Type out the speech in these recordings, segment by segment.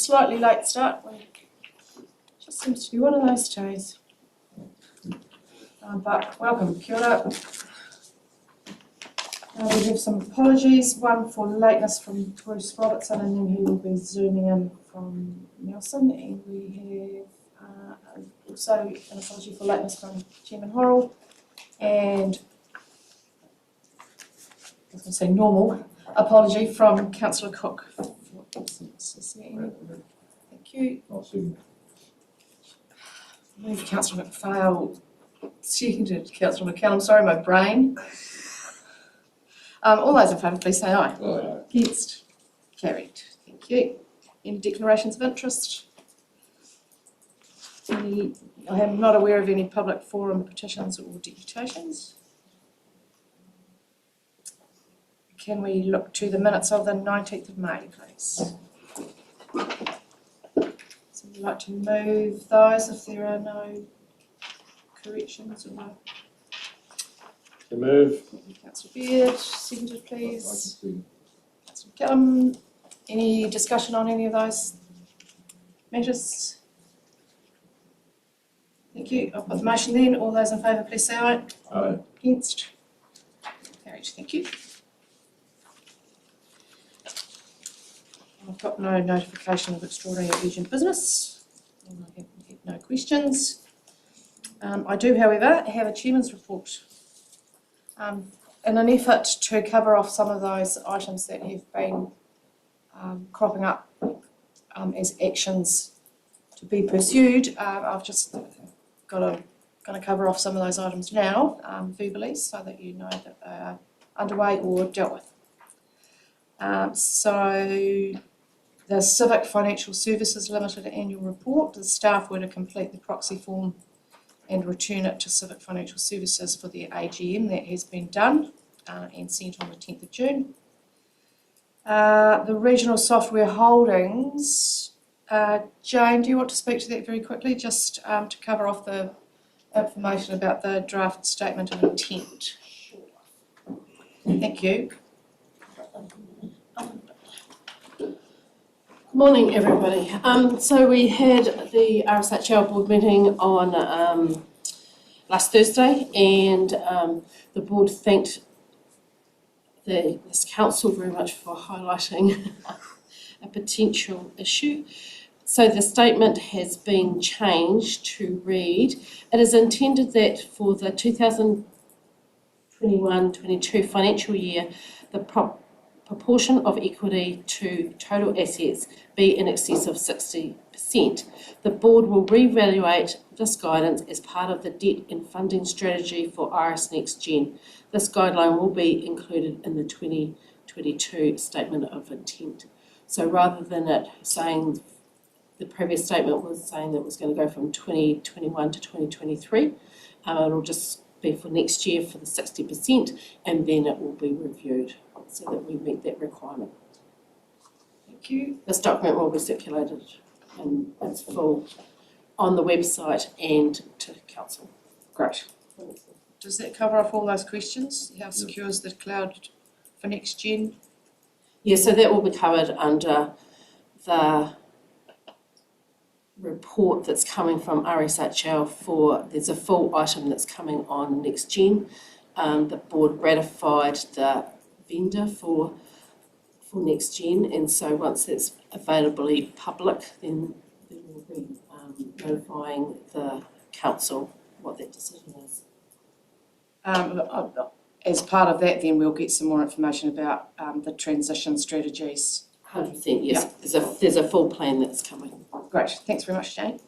slightly late start. Just seems to be one of those days. But welcome, kia ora. We have some apologies, one for lateness from Bruce Robertson, and then he will be zooming in from Nelson. And we have also an apology for lateness from Chairman Horrell, and I was going to say normal apology from Councillor Cook for absence. Is there any? Thank you. Move Councillor McPhail, seconded Councillor McCallum. Sorry, my brain. All those in favour, please say aye. Aye. Against? Carried. Thank you. Any declarations of interest? I am not aware of any public forum petitions or deputations. Can we look to the minutes of the 19th of May, please? So we'd like to move those if there are no corrections or no. To move. Councillor Beard, seconded please. Councillor McCallum, any discussion on any of those matters? Thank you. I'll put the motion then. All those in favour, please say aye. Aye. Against? Carried. Thank you. I've got no notification of extraordinary or urgent business. And I have no questions. I do, however, have a chairman's report. In an effort to cover off some of those items that have been cropping up as actions to be pursued, I've just going to cover off some of those items now verbally so that you know that they are underway or dealt with. So the Civic Financial Services Limited annual report, the staff were to complete the proxy form and return it to Civic Financial Services for their AGM. That has been done and sent on the 10th of June. The regional software holdings, Jane, do you want to speak to that very quickly, just to cover off the information about the draft statement of intent? Thank you. Morning, everybody. So we had the RSHL board meeting on last Thursday, and the board thanked this council very much for highlighting a potential issue. So the statement has been changed to read, it is intended that for the 2021-22 financial year, the proportion of equity to total assets be in excess of 60%. The board will reevaluate this guidance as part of the debt and funding strategy for Iris Next Gen. This guideline will be included in the 2022 statement of intent. So rather than it saying, the previous statement was saying that it was going to go from 2021 to 2023, it'll just be for next year for the 60%, and then it will be reviewed so that we meet that requirement. Thank you. This document will be circulated in its full on the website and to council. Great. Does that cover off all those questions? How secure is the cloud for next gen? Yeah, so that will be covered under the report that's coming from RSHL there's a full item that's coming on next gen. The board ratified the vendor for next gen, and so once that's availably public, then we'll be notifying the council what that decision is. As part of that, then we'll get some more information about the transition strategies. 100%, yes. Yeah. There's a full plan that's coming. Great, thanks very much, Jane.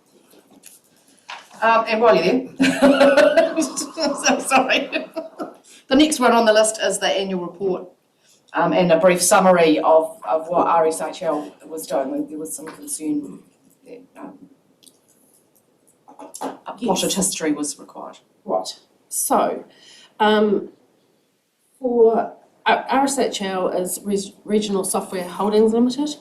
And while you're there, so sorry. The next one on the list is the annual report and a brief summary of what RSHL was doing. There was some concern that a potted history was required. Right. So, for RSHL is Regional Software Holdings Limited.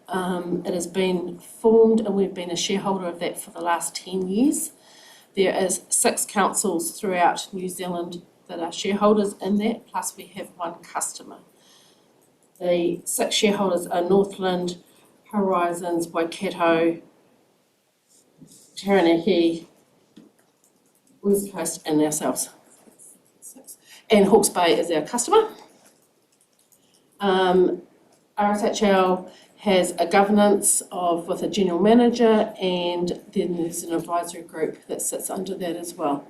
It has been formed and we've been a shareholder of that for the last 10 years. There is 6 councils throughout New Zealand that are shareholders in that, plus we have 1 customer. The 6 shareholders are Northland, Horizons, Waikato, Taranaki, West Coast and ourselves. And Hawke's Bay is our customer. RSHL has a governance with a general manager, and then there's an advisory group that sits under that as well.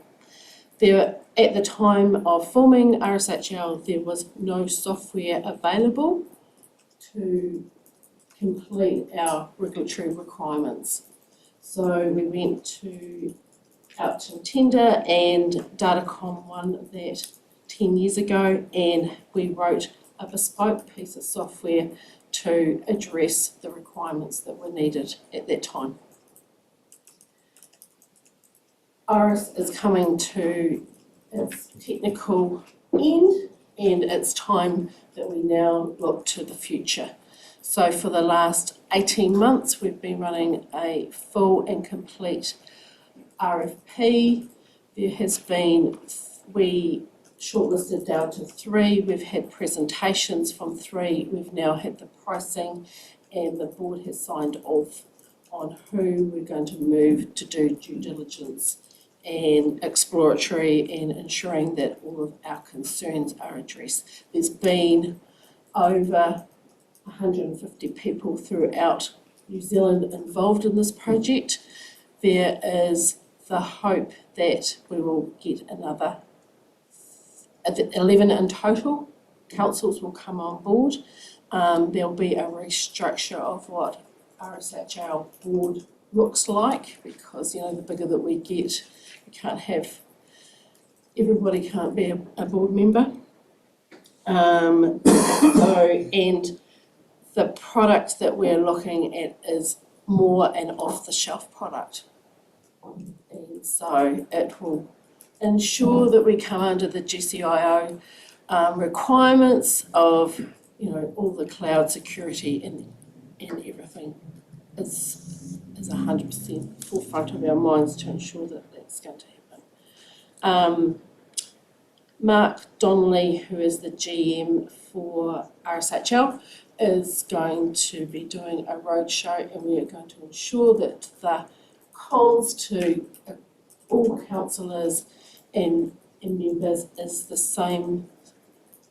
At the time of forming RSHL, there was no software available to complete our regulatory requirements. So we went out to tender, and Datacom won that 10 years ago, and we wrote a bespoke piece of software to address the requirements that were needed at that time. Iris is coming to its technical end, and it's time that we now look to the future. So for the last 18 months, we've been running a full and complete RFP. We shortlisted down to 3. We've had presentations from 3. We've now had the pricing, and the board has signed off on who we're going to move to do due diligence and exploratory and ensuring that all of our concerns are addressed. There's been over 150 people throughout New Zealand involved in this project. There is the hope that we will get another 11 in total. Councils will come on board. There'll be a restructure of what RSHL board looks like, because the bigger that we get, we can't have, everybody can't be a board member. And the product that we're looking at is more an off-the-shelf product. And so it will ensure that we come under the GCIO requirements of, all the cloud security and everything is 100% forefront of our minds to ensure that that's going to happen. Mark Donnelly, who is the GM for RSHL, is going to be doing a roadshow, and we are going to ensure that the comms to all councillors and members is the same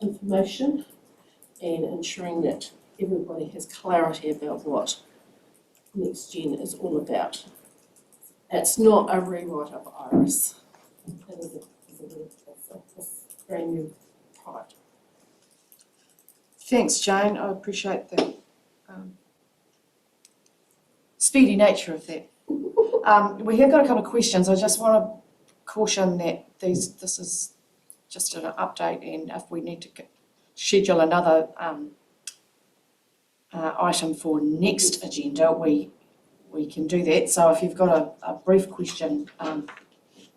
information, and ensuring that everybody has clarity about what Next Gen is all about. It's not a rewrite of Iris. It is a brand new product. Thanks, Jane. I appreciate the speedy nature of that. We have got a couple of questions. I just want to caution that this is just an update, and if we need to schedule another item for next agenda, we can do that. So if you've got a brief question,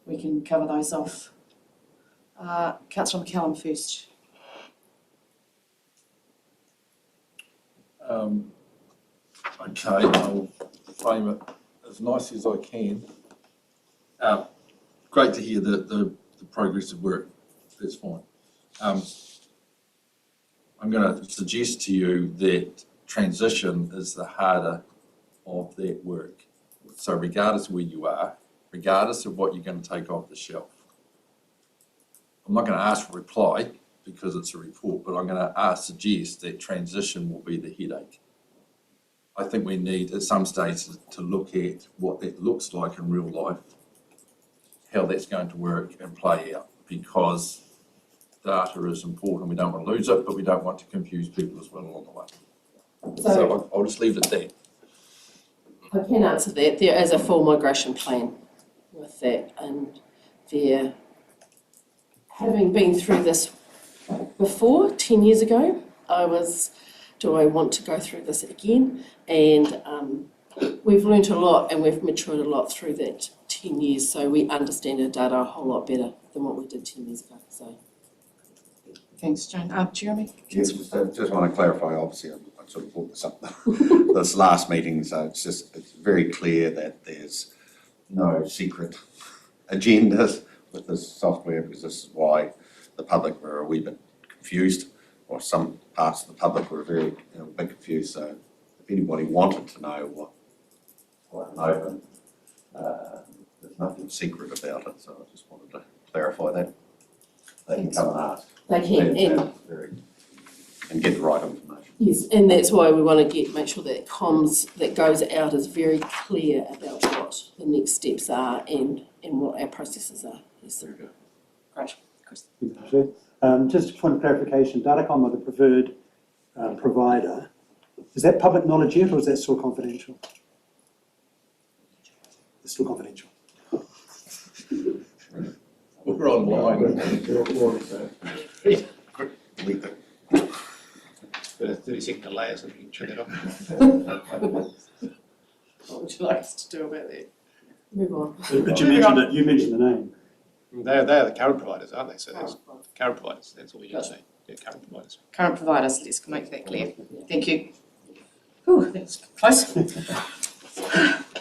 we can cover those off. Councillor McCallum first. Okay, I'll frame it as nice as I can. Great to hear the progress of work. That's fine. I'm going to suggest to you that transition is the harder of that work. So regardless of where you are, regardless of what you're going to take off the shelf, I'm not going to ask for a reply because it's a report, but I'm going to suggest that transition will be the headache. I think we need at some stage to look at what that looks like in real life, how that's going to work and play out, because data is important. We don't want to lose it, but we don't want to confuse people as well along the way. So I'll just leave it there. I can answer that. There is a full migration plan with that, and there, having been through this before 10 years ago, do I want to go through this again? And we've learnt a lot, and we've matured a lot through that 10 years, so we understand our data a whole lot better than what we did 10 years ago. So, Thanks, Jane. Jeremy? Yes, just want to clarify, obviously, I sort of brought this up this last meeting, so it's very clear that there's no secret agendas with this software, because this is why the public were a wee bit confused, or some parts of the public were very bit confused. So if anybody wanted to know what, quite an open, there's nothing secret about it, so I just wanted to clarify that. They can come and ask. They can, And get the right information. yes, and that's why we want to make sure that comms that goes out is very clear about what the next steps are and what our processes are. Yes, Very good. Great. Chris. Just a point of clarification, Datacom are the preferred provider. Is that public knowledge yet, or is that still confidential? It's still confidential. We're online. Leave it. Got a 30-second delay, so we can turn that off. What would you like us to do about that? move on. But you mentioned the name. They are the current providers, aren't they? So there's current providers, that's all we need to say. Yeah, current providers. Current providers, let's make that clear. Thank you. Whew, that's close.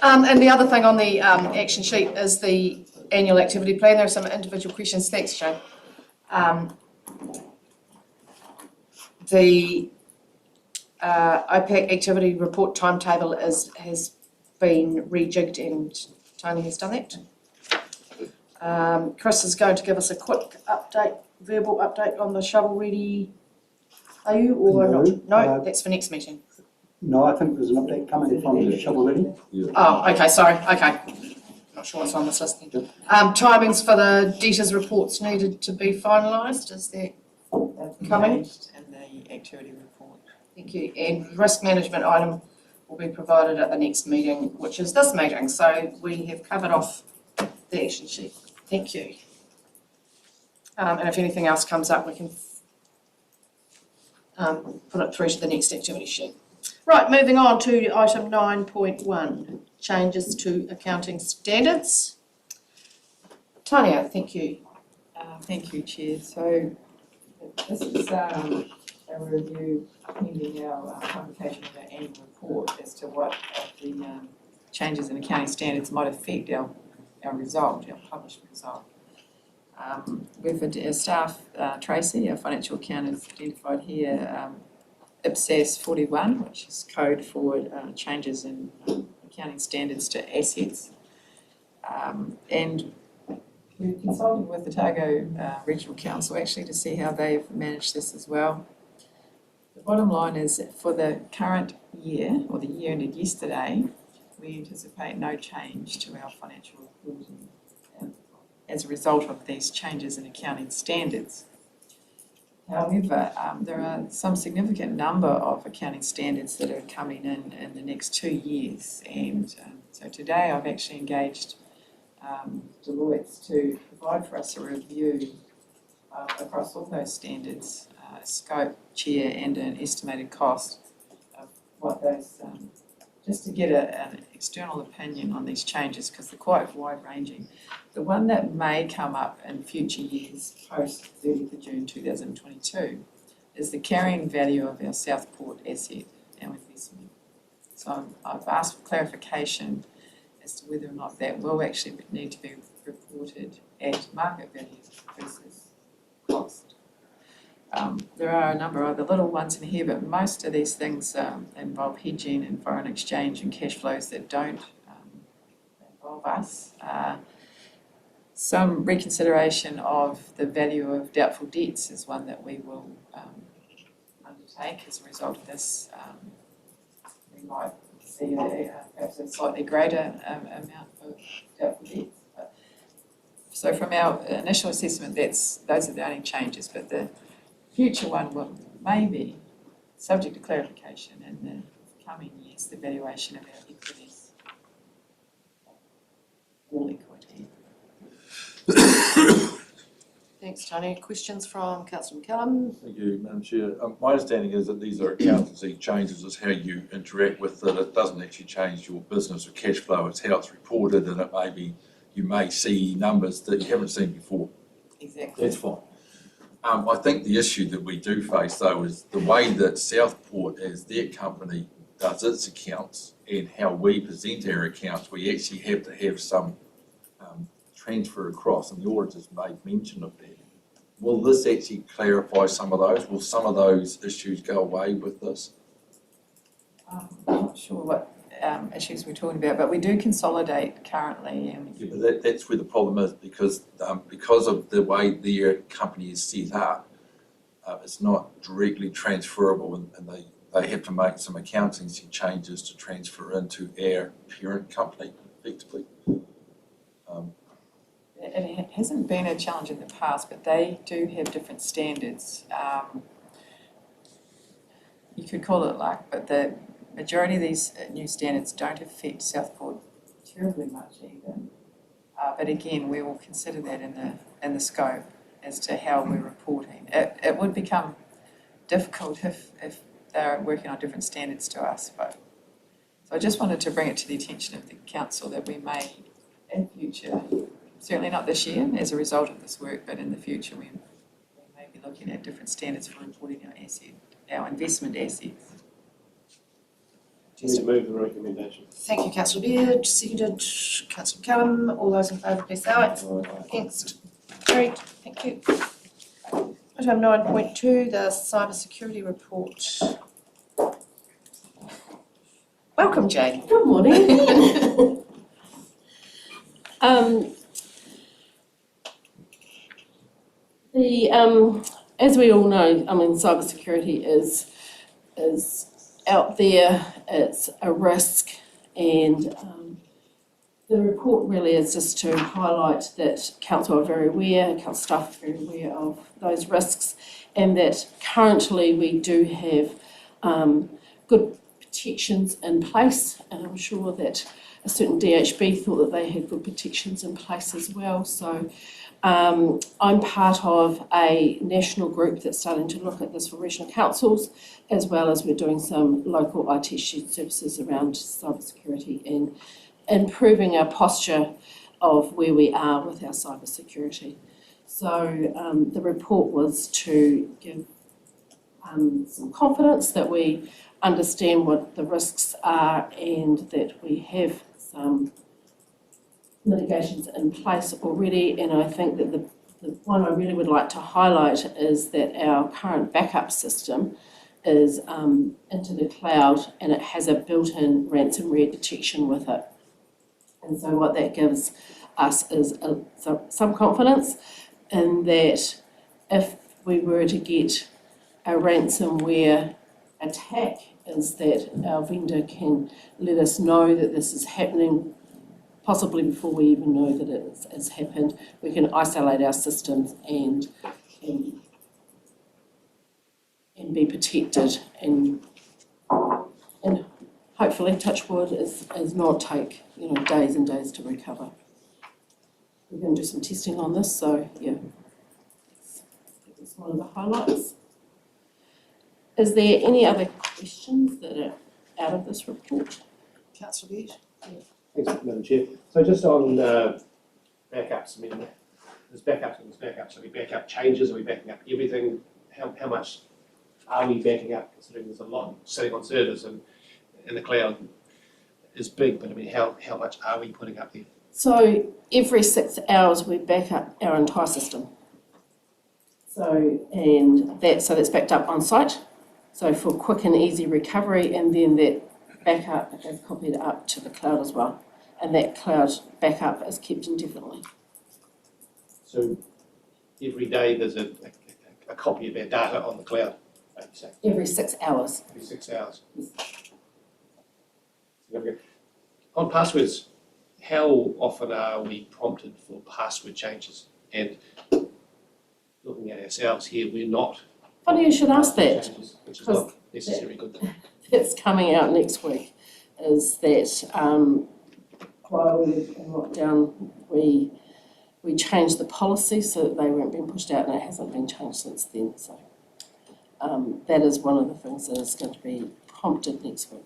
And the other thing on the action sheet is the annual activity plan. There are some individual questions. Thanks, Jane. The IPAC activity report timetable has been rejigged and Tony has done that. Chris is going to give us a quick update, verbal update on the shovel ready. Are you or No, not? No, that's for next meeting. No, I think there's an update coming from the shovel ready. Oh, okay, sorry, okay. Not sure what's on this list then. Timings for the debtors reports needed to be finalised, is that coming? In the activity report. Thank you. And risk management item will be provided at the next meeting, which is this meeting. So we have covered off the action sheet. Thank you. And if anything else comes up, we can put it through to the next activity sheet. Right, moving on to item 9.1, changes to accounting standards. Tania, thank you. Thank you, Chair. So this is a review pending our publication of our annual report as to what of the changes in accounting standards might affect our result, our published result. Our staff, Tracy, our financial accountant, has identified here IPSAS 41, which is code for changes in accounting standards to assets. And we're consulting with the Otago Regional Council actually to see how they've managed this as well. The bottom line is that for the current year, or the year ended yesterday, we anticipate no change to our financial reporting as a result of these changes in accounting standards. However, there are some significant number of accounting standards that are coming in the next 2 years, and so today I've actually engaged Deloitte to provide for us a review across all those standards, scope, chair, and an estimated cost of what those, just to get an external opinion on these changes because they're quite wide-ranging. The one that may come up in future years post 30th of June 2022 is the carrying value of our Southport asset and investment. So I've asked for clarification as to whether or not that will actually need to be reported at market value versus cost. There are a number of other little ones in here, but most of these things involve hedging and foreign exchange and cash flows that don't involve us. Some reconsideration of the value of doubtful debts is one that we will undertake as a result of this. We might see perhaps a slightly greater amount of doubtful debts. So from our initial assessment, those are the only changes, but the future one will maybe, subject to clarification in the coming years, the valuation of our equities. All equity. Thanks, Tony. Questions from Councillor McCallum? Thank you, Madam Chair. My understanding is that these are accountancy changes, is how you interact with it. It doesn't actually change your business or cash flow, it's how it's reported, and it may be, you may see numbers that you haven't seen before. Exactly. That's fine. I think the issue that we do face though is the way that Southport as their company does its accounts and how we present our accounts, we actually have to have some transfer across, and the auditors made mention of that. Will this actually clarify some of those? Will some of those issues go away with this? I'm not sure what issues we're talking about, but we do consolidate currently and Yeah, but that's where the problem is, because of the way their company is set up, it's not directly transferable, and they have to make some accounting changes to transfer into our parent company effectively. it hasn't been a challenge in the past, but they do have different standards. You could call it luck, but the majority of these new standards don't affect Southport terribly much even. But again, we will consider that in the scope as to how we're reporting. It would become difficult if they're working on different standards to us, but so I just wanted to bring it to the attention of the council that we may in future, certainly not this year as a result of this work, but in the future we may be looking at different standards for reporting our investment assets. Just move the recommendation. Thank you, councillor Beard, seconded councillor Callum. All those in favour, please say aye. Against? Carried. Thank you. Item 9.2, the cyber security report. Welcome, Jane. Good morning. As we all know, cybersecurity is out there. It's a risk, and the report really is just to highlight that council are very aware, council staff are very aware of those risks, and that currently we do have good protections in place, and I'm sure that a certain DHB thought that they had good protections in place as well. So I'm part of a national group that's starting to look at this for regional councils, as well as we're doing some local IT shared services around cybersecurity and improving our posture of where we are with our cybersecurity. So the report was to give some confidence that we understand what the risks are and that we have some mitigations in place already. And I think that the one I really would like to highlight is that our current backup system is into the cloud, and it has a built-in ransomware detection with it. And so what that gives us is some confidence in that if we were to get a ransomware attack, is that our vendor can let us know that this is happening, possibly before we even know that it has happened. We can isolate our systems and be protected, and hopefully, touch wood, is not take days and days to recover. We're going to do some testing on this, so yeah, it's one of the highlights. Is there any other questions that are out of this report? Councillor Beard. Thanks, Madam Chair. So just on backups, I mean, there's backups and there's backups. Are we backup changes? Are we backing up everything? How much are we backing up, considering there's a lot sitting on servers and the cloud is big, but I mean, how much are we putting up there? So every 6 hours we back up our entire system. So that's backed up on site. So for quick and easy recovery, and then that backup is copied up to the cloud as well. And that cloud backup is kept indefinitely. So every day there's a copy of our data on the cloud, like you say? Every 6 hours. Every 6 hours. Okay. On passwords, how often are we prompted for password changes? And looking at ourselves here, we're not. Funny you should ask that. Changes, which is not necessarily good. That's coming out next week, is that while we were in lockdown, we changed the policy so that they weren't being pushed out, and it hasn't been changed since then. So that is one of the things that is going to be prompted next week.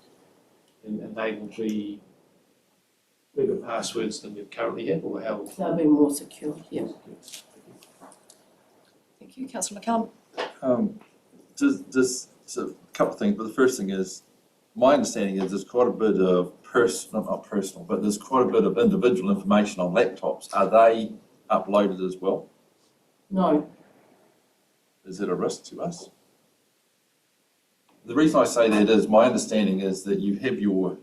And they will be bigger passwords than we currently have, or how? They'll be more secure, yeah. Thank you, councillor McCallum. Just a couple of things, but the first thing is, my understanding is there's quite a bit of not personal, but there's quite a bit of individual information on laptops. Are they uploaded as well? No. Is it a risk to us? the reason I say that is my understanding is that you have your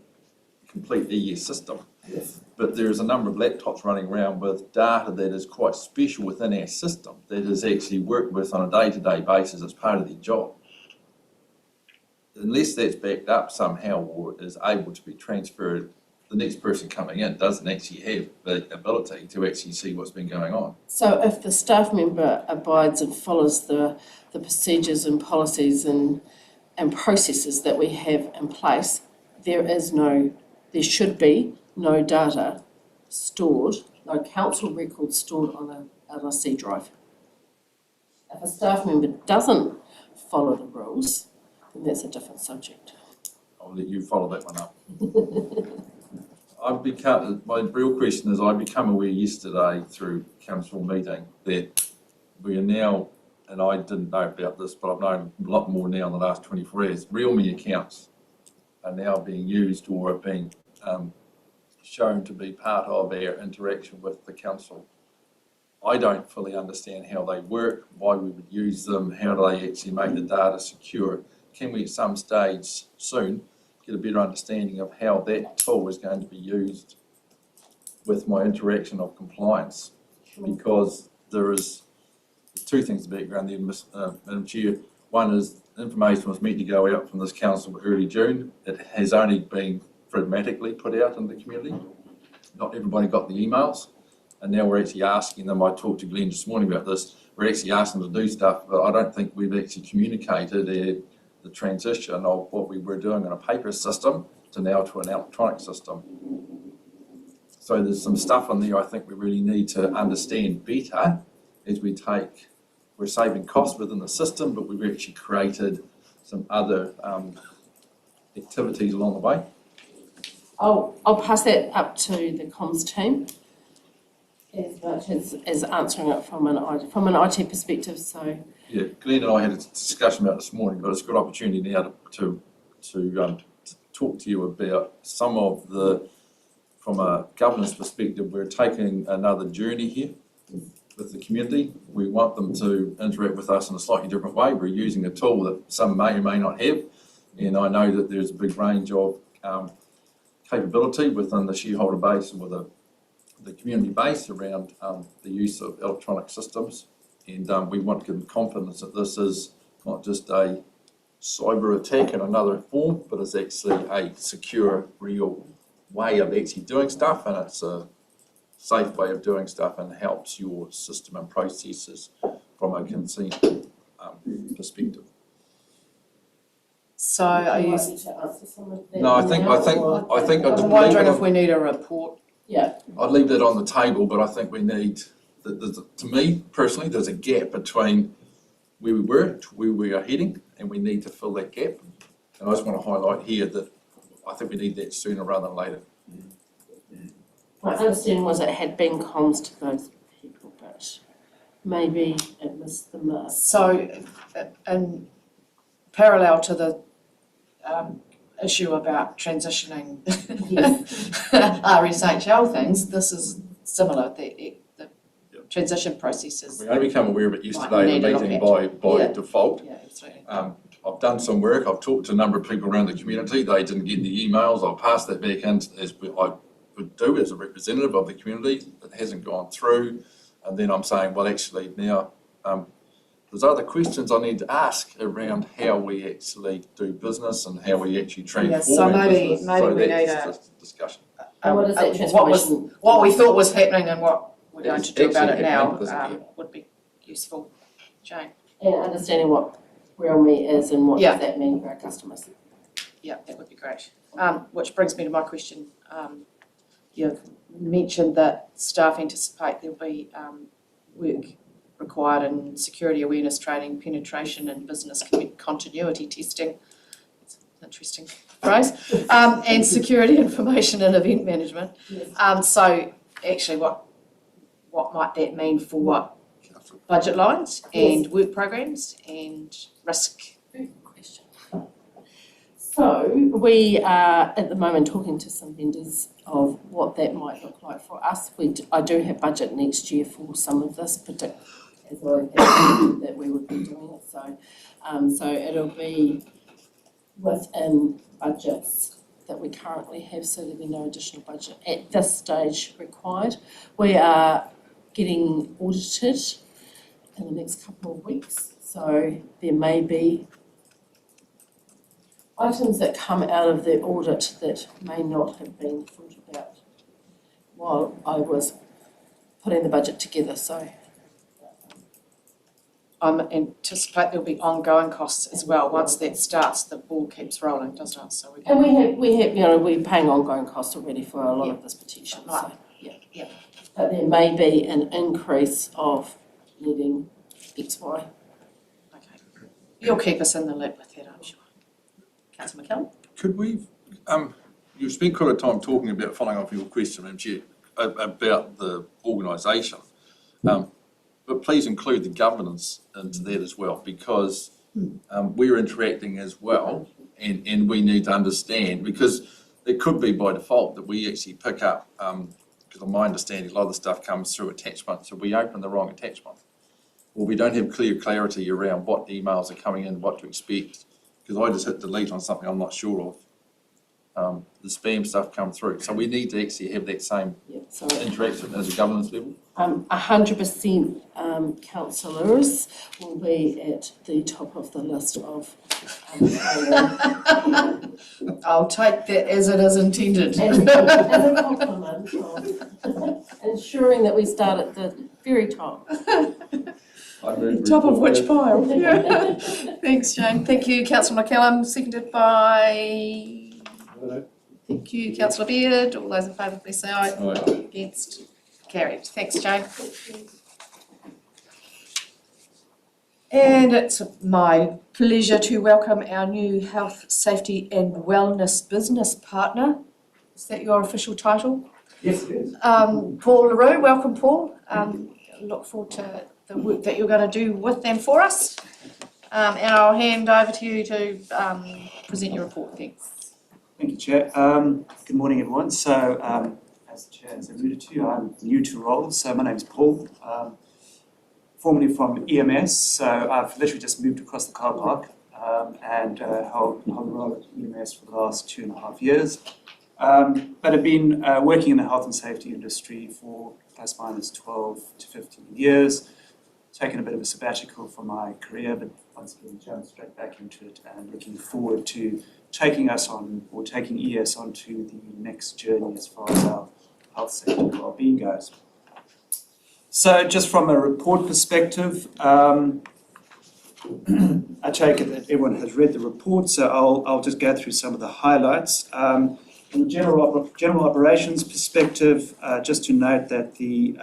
complete ES system. Yes. But there's a number of laptops running around with data that is quite special within our system that is actually worked with on a day-to-day basis as part of their job. Unless that's backed up somehow or is able to be transferred, the next person coming in doesn't actually have the ability to actually see what's been going on. So if the staff member abides and follows the procedures and policies and processes that we have in place, there should be no data stored, no council records stored on a C drive. If a staff member doesn't follow the rules, then that's a different subject. I'll let you follow that one up. My real question is, I become aware yesterday through council meeting that we are now, and I didn't know about this, but I've known a lot more now in the last 24 hours, RealMe accounts are now being used or are being shown to be part of our interaction with the council. I don't fully understand how they work, why we would use them, how do they actually make the data secure. Can we at some stage soon get a better understanding of how that tool is going to be used with my interaction of compliance? Because there is two things to background there, Madam Chair. One is information was meant to go out from this council early June. It has only been pragmatically put out in the community. Not everybody got the emails, and now we're actually asking them. I talked to Glenn this morning about this. We're actually asking them to do stuff, but I don't think we've actually communicated the transition of what we were doing on a paper system to now to an electronic system. So there's some stuff on there I think we really need to understand better as we're saving costs within the system, but we've actually created some other activities along the way. I'll pass that up to the comms team as much as answering it from an IT perspective. So Yeah, Glenn and I had a discussion about it this morning, but it's a good opportunity now to talk to you about some of from a governance perspective, we're taking another journey here with the community. We want them to interact with us in a slightly different way. We're using a tool that some may or may not have, and I know that there's a big range of capability within the shareholder base and with the community base around the use of electronic systems. And we want to give them confidence that this is not just a cyber attack in another form, but it's actually a secure, real way of actually doing stuff, and it's a safe way of doing stuff and helps your system and processes from a consent perspective. So are you, No, I think I'm wondering if we need a report. yeah, I'd leave that on the table, but I think we need, to me personally, there's a gap between where we were to where we are heading, and we need to fill that gap. And I just want to highlight here that I think we need that sooner rather than later. my understanding was it had been comms to those people, but maybe it missed the mark. So in parallel to the issue about transitioning RSHL things, this is similar. The transition processes. We only become aware of it yesterday Might in need the to meeting look by Yeah. default. Yeah, absolutely. I've done some work. I've talked to a number of people around the community. They didn't get the emails. I'll pass that back in as I would do as a representative of the community. It hasn't gone through. And then I'm saying, well, actually now there's other questions I need to ask around how we actually do business and how we actually transform so our maybe- business. maybe So we that's need a- just a discussion. What is that what transformation? we thought was happening and what we're going to do about it Actually now happening, doesn't would be useful. Jane? And understanding what RealMe is and what Yeah. does that mean for our customers. Yeah, that would be great. Which brings me to my question. You've mentioned that staff anticipate there'll be work required in security awareness training, penetration and business continuity testing. It's an interesting phrase. And security information and event management. Yes. So actually what might that mean for budget lines and work programs and risk? Very good question. So we are at the moment talking to some vendors of what that might look like for us. I do have budget next year for some of this, as well as that we would be doing it. So it'll be within budgets that we currently have, so there'll be no additional budget at this stage required. We are getting audited in the next couple of weeks, so there may be items that come out of the audit that may not have been thought about while I was putting the budget together, so. Anticipate there'll be ongoing costs as well. Once that starts, the ball keeps rolling, doesn't it? So we And we have, we're paying ongoing costs already for a lot of this protection, so, yeah. But there may be an increase of needing X, Y. Okay. You'll keep us in the loop with that, I'm sure. Councillor McKellen? Could we, you spent quite a time talking about, following off your question, Madam Chair, about the organisation. But please include the governance into that as well, because we're interacting as well, and we need to understand, because it could be by default that we actually pick up, because on my understanding, a lot of the stuff comes through attachment, so we open the wrong attachment. Or we don't have clarity around what emails are coming in, what to expect, because I just hit delete on something I'm not sure of. The spam stuff come through, so we need to actually have that same So interaction as a governance level. 100% councillors will be at the top of the list of I'll take that as it is intended. as a compliment of ensuring that we start at the very top. Top of which pile? Yeah. Thanks, Jane. Thank you, Councillor McKellen, seconded by... Thank you, Councillor Beard. All those in favour, please say aye. Aye. Against? Carried. Thanks, Jane. And it's my pleasure to welcome our new Health, Safety and Wellness Business Partner. Is that your official title? Yes, it is. Paul LaRue. Welcome, Paul. Look forward to the work that you're going to do with them for us. And I'll hand over to you to present your report. Thanks. Thank you, Chair. Good morning, everyone. So, as the Chair has alluded to, I'm new to role. So my name's Paul, formerly from EMS. So I've literally just moved across the car park and held the role at EMS for the last 2.5 years. But I've been working in the health and safety industry for plus minus 12 to 15 years. Taken a bit of a sabbatical from my career, but once again jumped straight back into it and looking forward to taking us on, or taking ES onto the next journey as far as our health, safety and wellbeing goes. So just from a report perspective, I take it that everyone has read the report, so I'll just go through some of the highlights. From a general operations perspective, just to note that the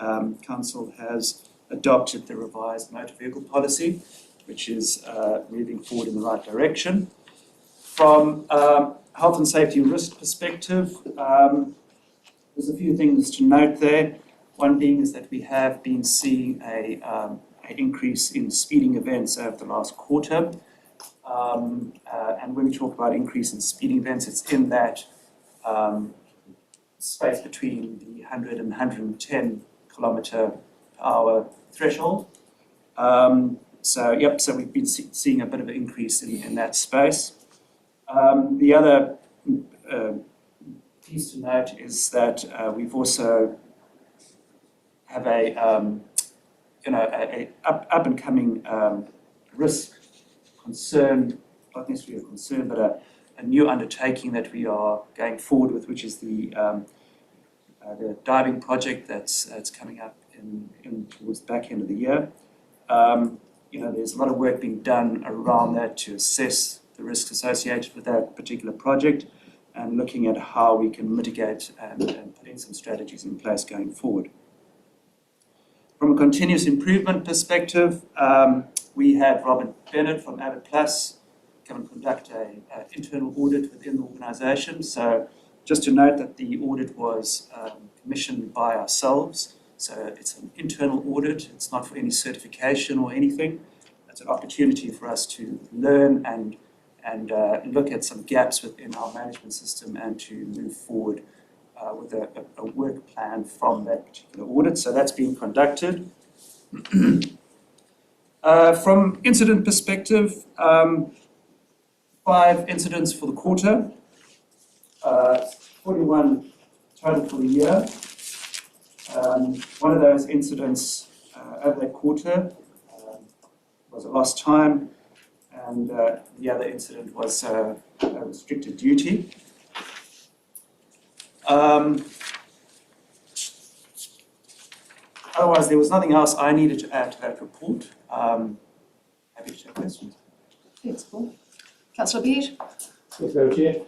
Council has adopted the revised motor vehicle policy, which is moving forward in the right direction. From health and safety and risk perspective, there's a few things to note there. One being is that we have been seeing an increase in speeding events over the last quarter. And when we talk about increase in speeding events, it's in that space between the 100 and 110 kilometre per hour threshold. So we've been seeing a bit of an increase in that space. The other piece to note is that we've also have a up and coming risk concern, not necessarily a concern, but a new undertaking that we are going forward with, which is the diving project that's coming up in towards the back end of the year. There's a lot of work being done around that to assess the risks associated with that particular project and looking at how we can mitigate and putting some strategies in place going forward. From a continuous improvement perspective, we had Robert Bennett from Audit Plus come and conduct an internal audit within the organisation. So just to note that the audit was commissioned by ourselves. So it's an internal audit. It's not for any certification or anything. It's an opportunity for us to learn and look at some gaps within our management system and to move forward with a work plan from that particular audit. So that's being conducted. From incident perspective, 5 incidents for the quarter, 41 total for the year. One of those incidents over that quarter was a lost time, and the other incident was a restricted duty. Otherwise, there was nothing else I needed to add to that report. Happy to take questions. Thanks, Paul. Councillor Beard? Thanks, Madam Chair.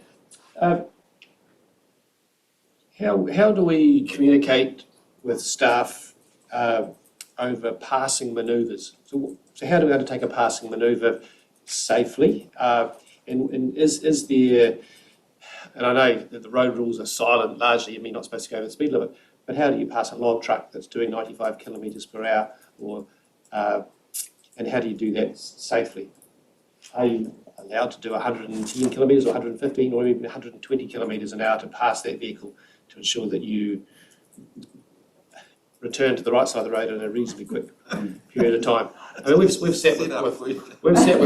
How do we communicate with staff over passing manoeuvres? So how do we undertake a passing manoeuvre safely? And is there, and I know that the road rules are silent largely, you're not supposed to go over the speed limit, but how do you pass a log truck that's doing 95 kilometres per hour, and how do you do that safely? Are you allowed to do 110 kilometres or 115 or even 120 kilometres an hour to pass that vehicle to ensure that you return to the right side of the road in a reasonably quick period of time? I mean, we've sat with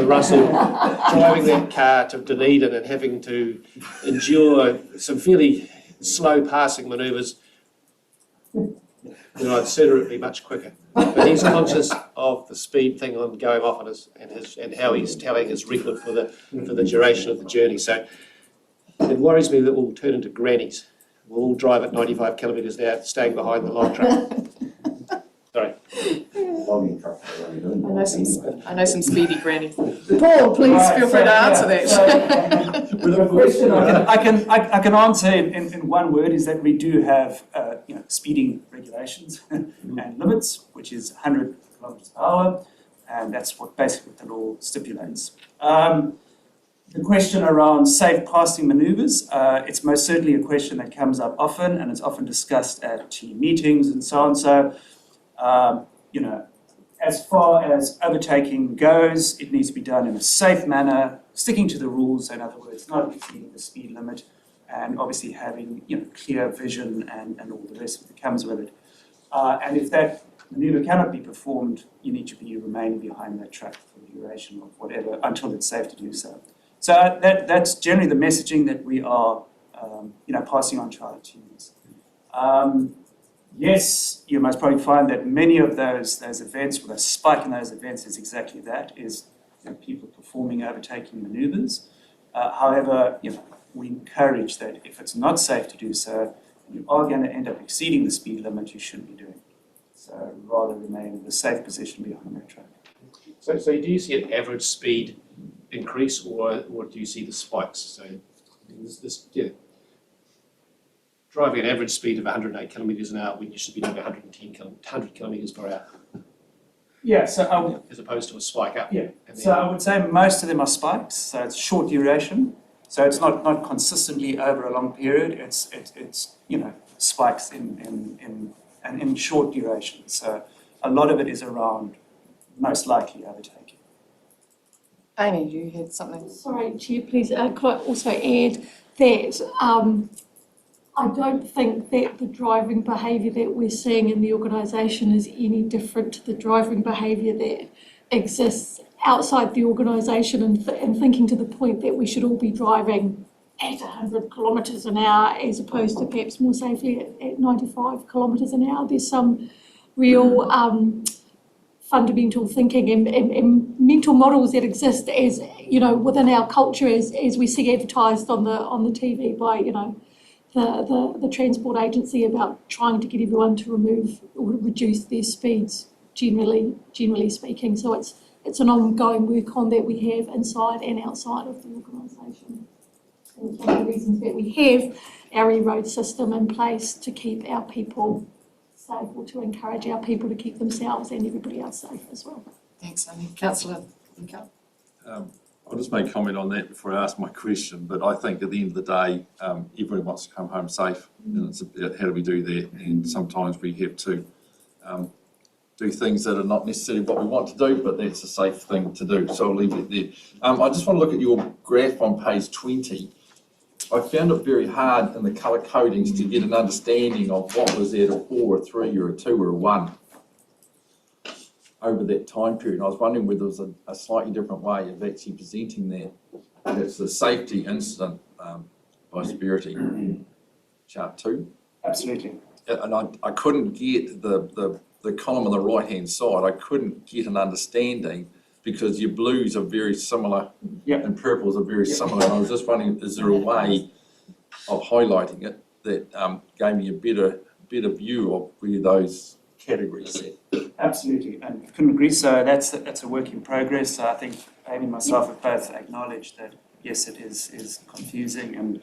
Russell driving that car to Dunedin and having to endure some fairly slow passing manoeuvres. I'd sooner it be much quicker. But he's conscious of the speed thing on going off on and how he's telling his record for the duration of the journey. So it worries me that we'll turn into grannies. We'll all drive at 95 kilometres an hour, staying behind the log truck. Sorry. I know some speedy grannies. Paul, please feel free to answer that. The question I can answer in one word is that we do have speeding regulations and limits, which is 100 kilometres per hour, and that's what basically the law stipulates. The question around safe passing manoeuvres, it's most certainly a question that comes up often, and it's often discussed at team meetings and so on. So, as far as overtaking goes, it needs to be done in a safe manner, sticking to the rules, in other words, not exceeding the speed limit, and obviously having clear vision and all the rest that comes with it. And if that manoeuvre cannot be performed, you need to be remaining behind that truck for the duration of whatever, until it's safe to do so. So that's generally the messaging that we are, passing on to our teams. Yes, you must probably find that many of those events, or the spike in those events, is exactly that: is people performing overtaking manoeuvres. However, we encourage that if it's not safe to do so, you are going to end up exceeding the speed limit, you shouldn't be doing it. So rather remain in a safe position behind that truck. So do you see an average speed increase, or do you see the spikes? So driving an average speed of 108 kilometres an hour when you should be doing 100 kilometres per hour. Yeah, so as opposed to a spike up. Yeah, so I would say most of them are spikes, so it's short duration. So it's not consistently over a long period. It's spikes in short duration. So a lot of it is around most likely overtaking. Amy, you had something? Sorry, Chair, please, could I also add that I don't think that the driving behaviour that we're seeing in the organisation is any different to the driving behaviour that exists outside the organisation, and thinking to the point that we should all be driving at 100 kilometres an hour as opposed to perhaps more safely at 95 kilometres an hour. There's some real fundamental thinking and mental models that exist as, within our culture as we see advertised on the TV by, the transport agency about trying to get everyone to remove or reduce their speeds, generally speaking. So it's an ongoing work on that we have inside and outside of the organisation. And it's one of the reasons that we have our e-road system in place to keep our people safe, or to encourage our people to keep themselves and everybody else safe as well. Thanks, Amy. Councillor Lincoln. I'll just make a comment on that before I ask my question, but I think at the end of the day, everyone wants to come home safe, and it's about how do we do that, and sometimes we have to do things that are not necessarily what we want to do, but that's a safe thing to do, so I'll leave it there. I just want to look at your graph on page 20. I found it very hard in the colour codings to get an understanding of what was at a 4, a 3, or a 2, or a 1 over that time period. I was wondering whether there was a slightly different way of actually presenting that It's the safety incident by severity, chart 2. Absolutely. And I couldn't get the column on the right-hand side, I couldn't get an understanding because your blues are very similar Yep. and purples are very similar. And I was just wondering, is there a way of highlighting it that gave me a better view of where those categories sit? Absolutely, and couldn't agree. So that's a work in progress. So I think Amy and myself have both acknowledged that yes, it is confusing and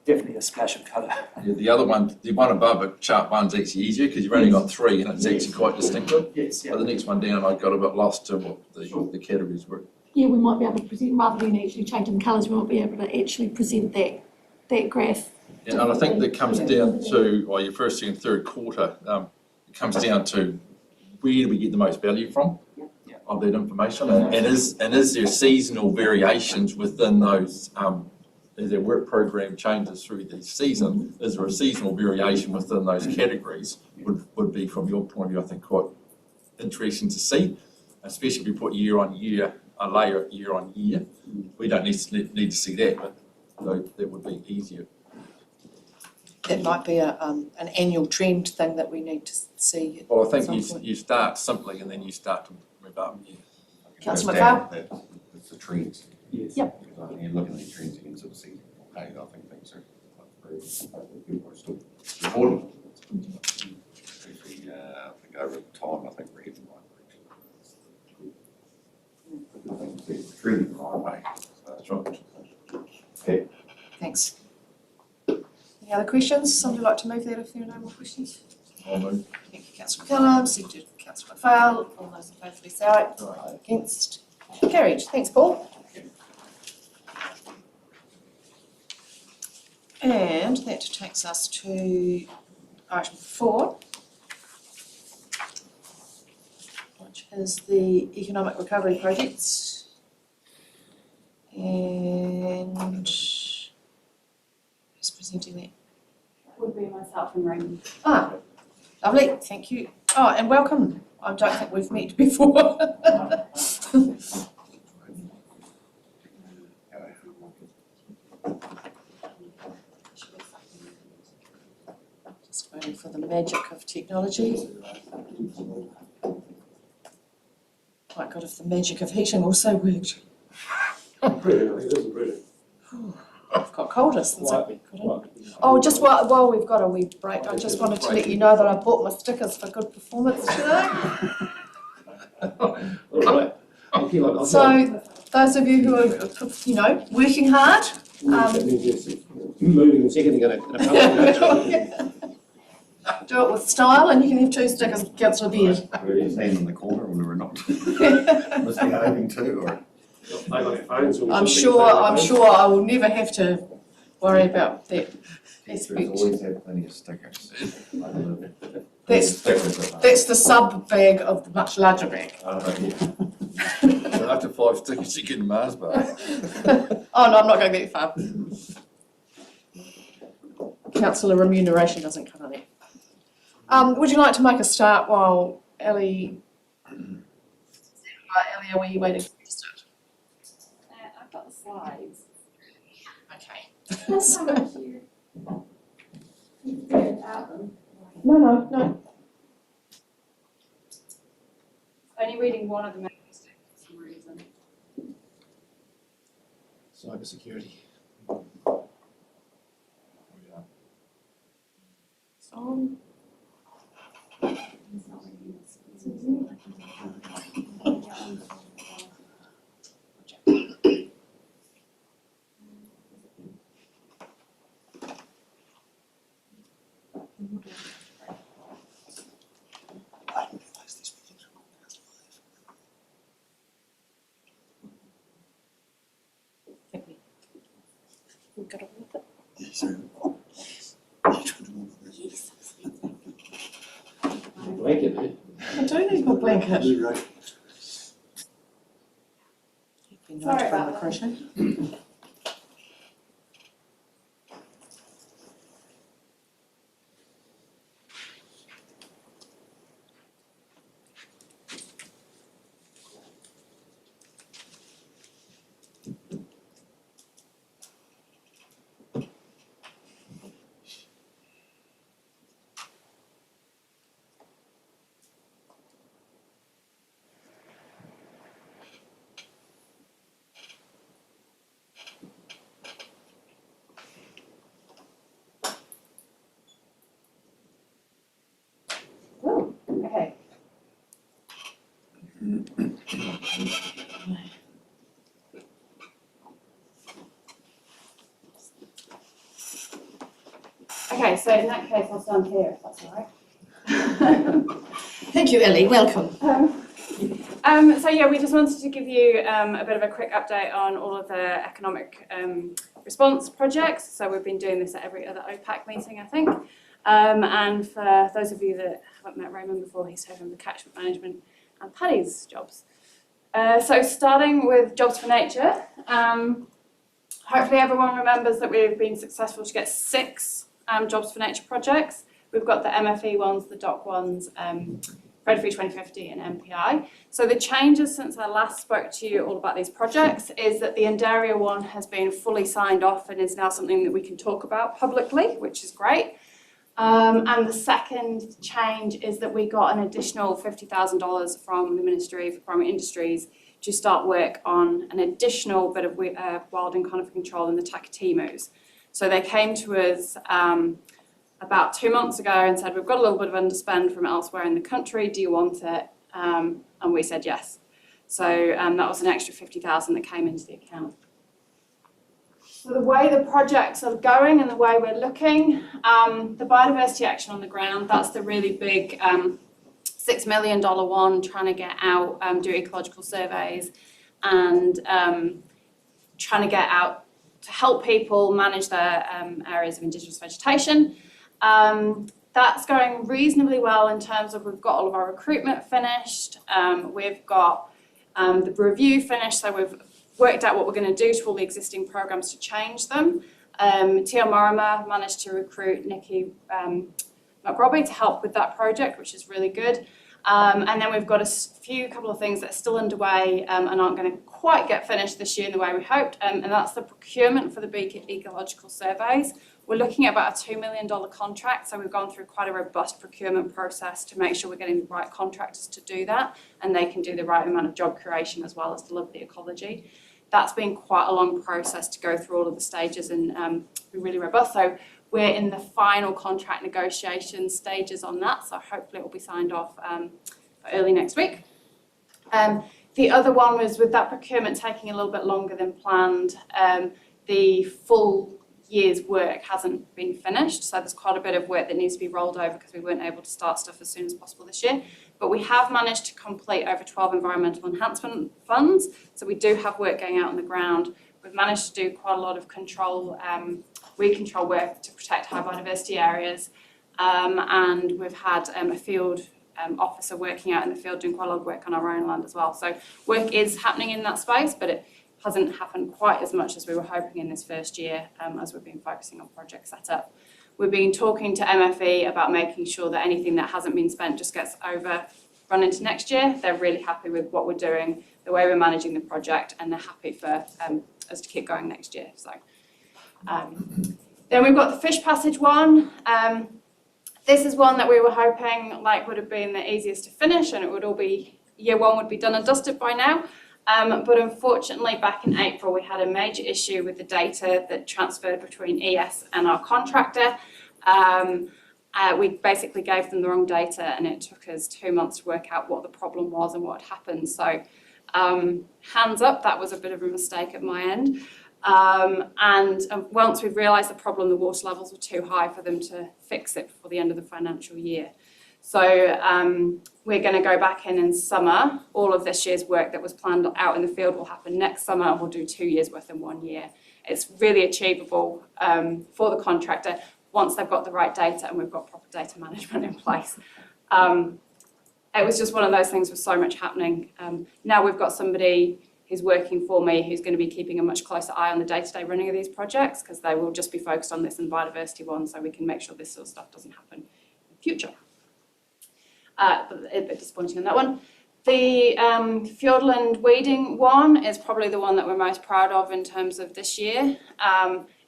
definitely a splash of colour. Yeah, the one above it, chart 1's actually easier because you've only got 3 and it's actually quite distinctive. Yes, yeah. But the next one down, I got a bit lost to what the categories were. Yeah, we might be able to present, rather than actually changing the colours, we might be able to actually present that graph. Yeah, and I think that comes down to, well, your first, second, third quarter, it comes down to where do we get the most value from of that information? And is there seasonal variations within those, as their work program changes through the season, is there a seasonal variation within those categories? Would be, from your point of view, I think quite interesting to see, especially if we put year on year, a layer year on year. We don't need to see that, but that would be easier. That might be an annual trend thing that we need to see. Well, I think Some point. you start simply and then you start to move up. Yeah. Councillor Understand that it's the trends. Yes. Yep. Because you're looking at the trends, you can sort of see, hey, I think things are very, people are still reporting. If we go over time, I think we're heading the right direction. It's trending the right way. So That's right. Okay. Thanks. Any other questions? Somebody like to move that if there are no more questions? I'll move. Thank you, Councillor McCallum, seconded Councillor McPhail. All those in favour, please say aye. Against? Carried. Thanks, Paul. And that takes us to item 4, which is the economic recovery projects. And who's presenting that? Would be myself and Raymond. Ah, lovely, thank you. Oh, and welcome. I don't think we've met before. Just waiting for the magic of technology. My God, if the magic of heating also worked. Brilliant, it isn't brilliant. I've got colder since I've been put in. Oh, just while we've got a wee break, I just wanted to let you know that I bought my stickers for good performance today. All right. I'll So those of you who are, working hard, that means yes, moving and seconding in a pumpkin. do it with style and you can have 2 stickers, Councillor Beard. We're standing in the corner when we're not misbehaving too, or? They got their phones. I'm sure I will never have to worry about that Teachers aspect. always have plenty of stickers. That's the sub bag of the much larger bag. So after 5 stickers, you get a Mars bar. Oh no, I'm not going that far. Councillor remuneration doesn't cover that. Would you like to make a start while Ellie, are we waiting for you to start? I've got the slides. Okay. That's how much you read out them. No. Only reading one of them for some reason. Cyber security. We've got all of it. Blanket, eh? I do need my blanket. Sorry about that. Crochet. Okay, so in that case, I'll stand here if that's all right. Thank you, Ellie. Welcome. So yeah, we just wanted to give you a bit of a quick update on all of the economic response projects. So we've been doing this at every other OPAC meeting, I think. And for those of you that haven't met Raymond before, he's taken the catchment management and Paddy's jobs. So starting with Jobs for Nature, hopefully everyone remembers that we've been successful to get 6 Jobs for Nature projects. We've got the MFE ones, the DOC ones, Red Free 2050 and MPI. So the changes since I last spoke to you all about these projects is that the Endaria one has been fully signed off and is now something that we can talk about publicly, which is great. And the second change is that we got an additional $50,000 from the Ministry for Primary Industries to start work on an additional bit of wild and conifer control in the Takatimus. So they came to us about 2 months ago and said, we've got a little bit of underspend from elsewhere in the country, do you want it? And we said yes. So that was an extra $50,000 that came into the account. So the way the projects are going and the way we're looking, the biodiversity action on the ground, that's the really big $6 million one, trying to get out, do ecological surveys and trying to get out to help people manage their areas of indigenous vegetation. That's going reasonably well in terms of we've got all of our recruitment finished, we've got the review finished, so we've worked out what we're going to do to all the existing programs to change them. Tia Morima managed to recruit Nikki McRobbie to help with that project, which is really good. And then we've got a couple of things that are still underway and aren't going to quite get finished this year in the way we hoped, and that's the procurement for the big ecological surveys. We're looking at about a $2 million contract, so we've gone through quite a robust procurement process to make sure we're getting the right contractors to do that, and they can do the right amount of job creation as well as deliver the ecology. That's been quite a long process to go through all of the stages and be really robust. So we're in the final contract negotiation stages on that, so hopefully it will be signed off early next week. The other one was with that procurement taking a little bit longer than planned, the full year's work hasn't been finished, so there's quite a bit of work that needs to be rolled over because we weren't able to start stuff as soon as possible this year. But we have managed to complete over 12 environmental enhancement funds, so we do have work going out on the ground. We've managed to do quite a lot of weed control work to protect high biodiversity areas, and we've had a field officer working out in the field doing quite a lot of work on our own land as well. So work is happening in that space, but it hasn't happened quite as much as we were hoping in this first year as we've been focusing on project setup. We've been talking to MFE about making sure that anything that hasn't been spent just gets run into next year. They're really happy with what we're doing, the way we're managing the project, and they're happy for us to keep going next year. So then we've got the fish passage one. This is one that we were hoping would have been the easiest to finish, and it would all be, year one would be done and dusted by now. But unfortunately, back in April, we had a major issue with the data that transferred between ES and our contractor. We basically gave them the wrong data, and it took us 2 months to work out what the problem was and what had happened. So hands up, that was a bit of a mistake at my end. And once we realised the problem, the water levels were too high for them to fix it before the end of the financial year. So we're going to go back in summer. All of this year's work that was planned out in the field will happen next summer, and we'll do 2 years worth in 1 year. It's really achievable for the contractor once they've got the right data and we've got proper data management in place. It was just one of those things with so much happening. Now we've got somebody who's working for me who's going to be keeping a much closer eye on the day-to-day running of these projects, because they will just be focused on this and biodiversity one, so we can make sure this sort of stuff doesn't happen in the future. But a bit disappointing on that one. The Fjordland weeding one is probably the one that we're most proud of in terms of this year.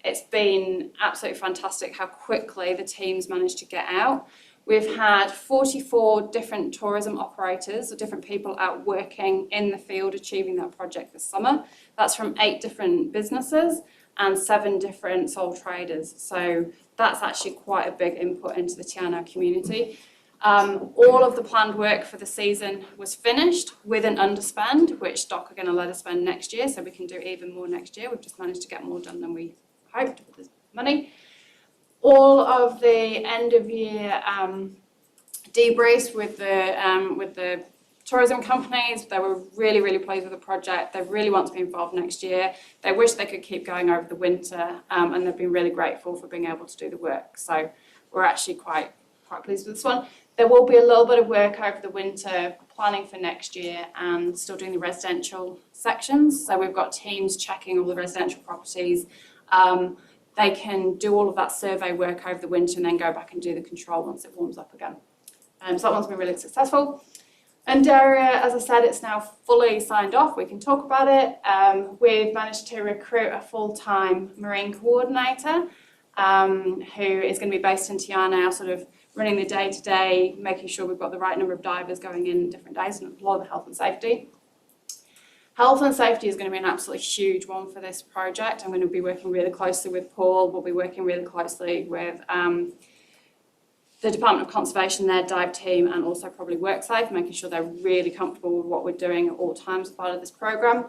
It's been absolutely fantastic how quickly the teams managed to get out. We've had 44 different tourism operators, or different people out working in the field achieving that project this summer. That's from 8 different businesses and 7 different sole traders. So that's actually quite a big input into the Tiana community. All of the planned work for the season was finished with an underspend, which DOC are going to let us spend next year, so we can do even more next year. We've just managed to get more done than we hoped with the money. All of the end of year debriefs with the tourism companies, they were really, really pleased with the project. They really want to be involved next year. They wish they could keep going over the winter, and they've been really grateful for being able to do the work. So we're actually quite pleased with this one. There will be a little bit of work over the winter planning for next year and still doing the residential sections. So we've got teams checking all the residential properties. They can do all of that survey work over the winter and then go back and do the control once it warms up again. So that one's been really successful. And Daria, as I said, it's now fully signed off. We can talk about it. We've managed to recruit a full-time marine coordinator who is going to be based in Tiana, sort of running the day-to-day, making sure we've got the right number of divers going in different days, and a lot of the health and safety. Health and safety is going to be an absolutely huge one for this project. I'm going to be working really closely with Paul. We'll be working really closely with the Department of Conservation, their dive team, and also probably WorkSafe, making sure they're really comfortable with what we're doing at all times as part of this programme.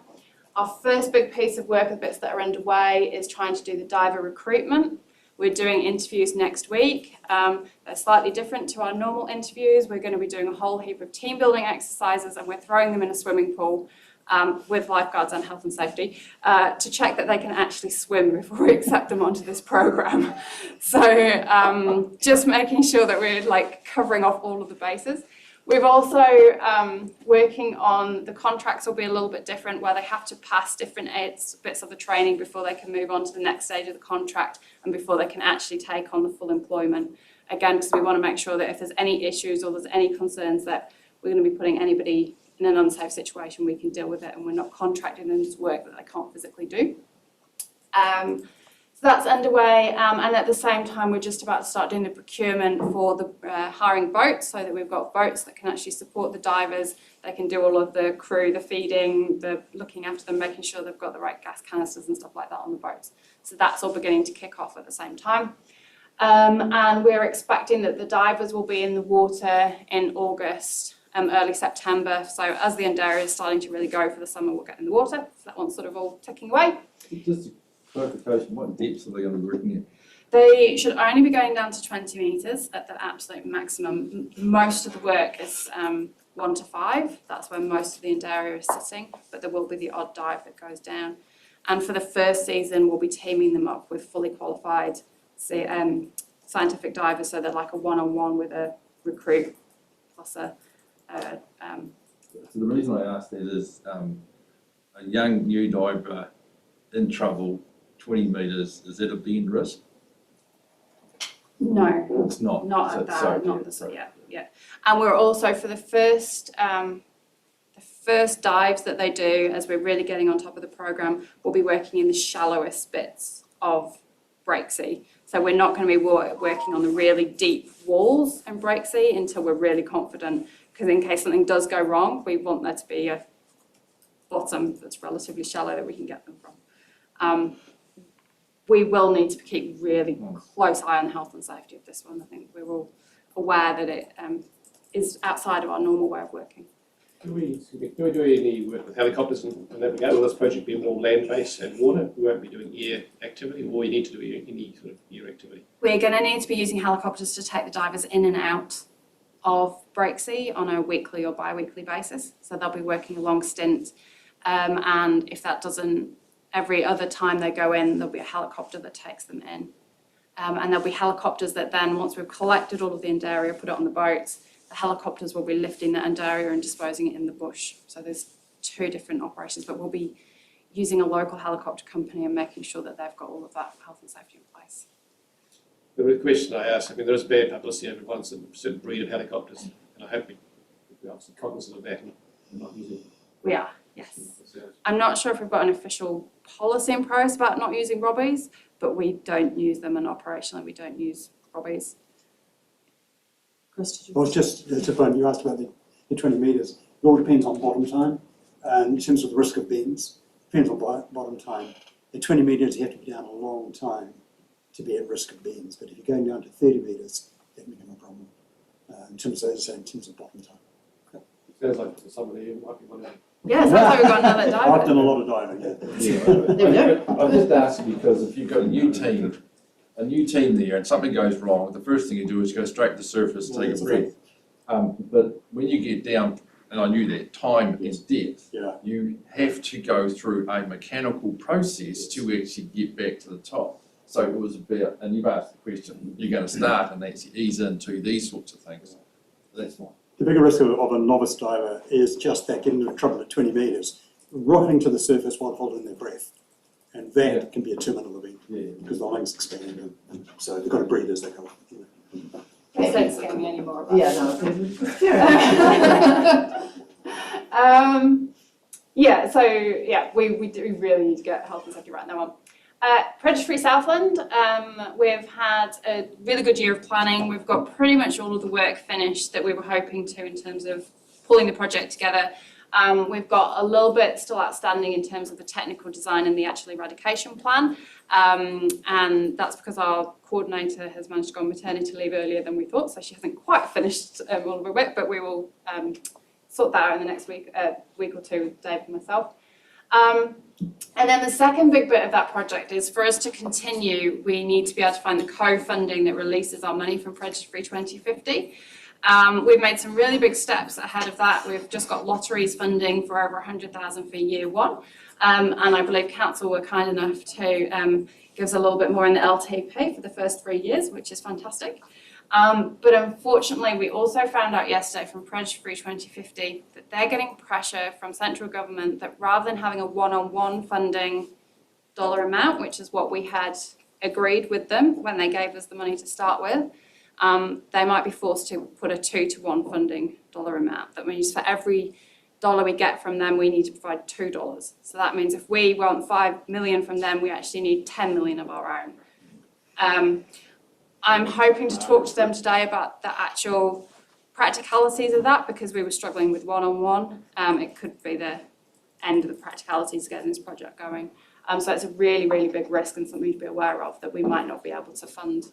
Our first big piece of work, the bits that are underway, is trying to do the diver recruitment. We're doing interviews next week. They're slightly different to our normal interviews. We're going to be doing a whole heap of team building exercises, and we're throwing them in a swimming pool with lifeguards and health and safety to check that they can actually swim before we accept them onto this programme. So just making sure that we're like covering off all of the bases. We've also working on the contracts will be a little bit different, where they have to pass different bits of the training before they can move on to the next stage of the contract and before they can actually take on the full employment. Again, because we want to make sure that if there's any issues or there's any concerns that we're going to be putting anybody in an unsafe situation, we can deal with it, and we're not contracting them to work that they can't physically do. So that's underway, and at the same time we're just about to start doing the procurement for the hiring boats, so that we've got boats that can actually support the divers. They can do all of the crew, the feeding, the looking after them, making sure they've got the right gas canisters and stuff like that on the boats. So that's all beginning to kick off at the same time. And we're expecting that the divers will be in the water in August, early September. So as the Endera is starting to really go for the summer, we'll get in the water. So that one's sort of all ticking away. Just a clarification, what depths are they going to be working at? They should only be going down to 20 metres at the absolute maximum. Most of the work is 1 to 5. That's where most of the Endera is sitting, but there will be the odd dive that goes down. And for the first season, we'll be teaming them up with fully qualified scientific divers, so they're like a one-on-one with a recruit plus a So the reason I asked that is a young new diver in trouble, 20 metres, is it a bend risk? No, It's not. not So- at that, sorry, not yeah, the, sorry. yeah. And we're also, for the first dives that they do, as we're really getting on top of the programme, we'll be working in the shallowest bits of Breaksea. So we're not going to be working on the really deep walls in Breaksea until we're really confident, because in case something does go wrong, we want there to be a bottom that's relatively shallow that we can get them from. We will need to keep really close eye on the health and safety of this one. I think we're all aware that it is outside of our normal way of working. Do we do any work with helicopters in that regard? Will this project be more land-based and water? We won't be doing air activity, or we need to do any sort of air activity? We're going to need to be using helicopters to take the divers in and out of Breaksea on a weekly or bi-weekly basis. So they'll be working a long stint, and if that doesn't, every other time they go in, there'll be a helicopter that takes them in. And there'll be helicopters that then, once we've collected all of the Endaria, put it on the boats, the helicopters will be lifting that Endaria and disposing it in the bush. So there's 2 different operations, but we'll be using a local helicopter company and making sure that they've got all of that health and safety in place. The question I asked, I mean, there is bad publicity over one certain breed of helicopters, and I hope we're obviously cognizant of that and not using it. We are, yes. I'm not sure if we've got an official policy in place about not using Robbies, but we don't use them, and operationally we don't use Robbies. Chris, did you? Well, it's just when you asked about the 20 metres, it all depends on bottom time, and in terms of the risk of bends, depends on bottom time. At 20 metres, you have to be down a long time to be at risk of bends, but if you're going down to 30 metres, that may be no problem. In terms of, as I say, in terms of bottom time. Sounds like somebody who might be one of Yeah, sounds like we've got another I've diver. done a lot of diving, yeah. There we go. I'm just asking because if you've got a new team there and something goes wrong, the first thing you do is go straight to the surface, Well, take that's a the breath. But when you get down, and I knew that, time is depth. Yeah. You have to go through a mechanical process to actually get back to the top. So it was about, and you've asked the question, you're going to start and actually ease into these sorts of things. That's fine. The bigger risk of a novice diver is just that getting into trouble at 20 metres, rocketing to the surface while holding their breath. And that can be a terminal event because the lungs expand, and so they've got to breathe as they go up. Please don't scare me anymore about Yeah, no. Yeah, so yeah, we do really need to get health and safety right on that one. Predator-free Southland, we've had a really good year of planning. We've got pretty much all of the work finished that we were hoping to in terms of pulling the project together. We've got a little bit still outstanding in terms of the technical design and the actual eradication plan. And that's because our coordinator has managed to go on maternity leave earlier than we thought, so she hasn't quite finished all of her work, but we will sort that out in the next week or two with Dave and myself. And then the second big bit of that project is for us to continue, we need to be able to find the co-funding that releases our money from Predator Free 2050. We've made some really big steps ahead of that. We've just got lotteries funding for over 100,000 for year one. And I believe council were kind enough to give us a little bit more in the LTP for the first 3 years, which is fantastic. But unfortunately, we also found out yesterday from Predator Free 2050 that they're getting pressure from central government that rather than having a one-on-one funding dollar amount, which is what we had agreed with them when they gave us the money to start with, they might be forced to put a 2-to-1 funding dollar amount. That means for every dollar we get from them, we need to provide $2. So that means if we want 5 million from them, we actually need 10 million of our own. I'm hoping to talk to them today about the actual practicalities of that because we were struggling with one-on-one. It could be the end of the practicalities of getting this project going. So it's a really, really big risk and something to be aware of that we might not be able to fund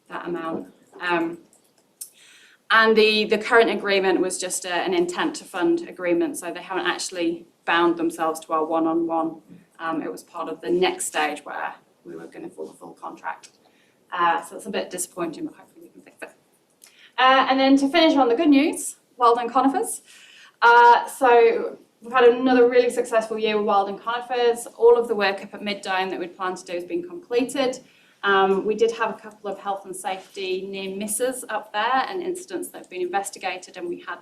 that amount. And the current agreement was just an intent to fund agreement, so they haven't actually bound themselves to our one-on-one. It was part of the next stage where we were going to full the full contract. So it's a bit disappointing, but hopefully we can fix it. And then to finish on the good news, well done conifers. So we've had another really successful year with wild and conifers. All of the work up at Mid-Dome that we'd planned to do has been completed. We did have a couple of health and safety near misses up there and incidents that have been investigated, and we had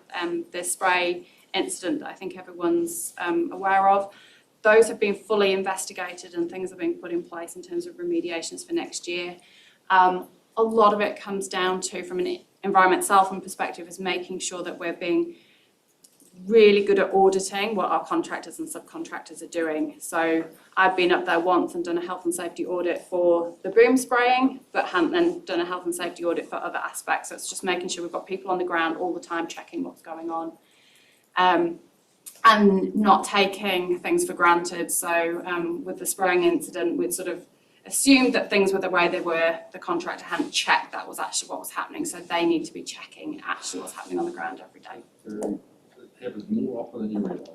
the spray incident that I think everyone's aware of. Those have been fully investigated and things are being put in place in terms of remediations for next year. A lot of it comes down to, from an environment Southland perspective, is making sure that we're being really good at auditing what our contractors and subcontractors are doing. So I've been up there once and done a health and safety audit for the boom spraying, but hadn't then done a health and safety audit for other aspects. So it's just making sure we've got people on the ground all the time checking what's going on. And not taking things for granted. So with the spraying incident, we'd sort of assumed that things were the way they were. The contractor hadn't checked that was actually what was happening. So they need to be checking actually what's happening on the ground every day. It happens more often than you realise.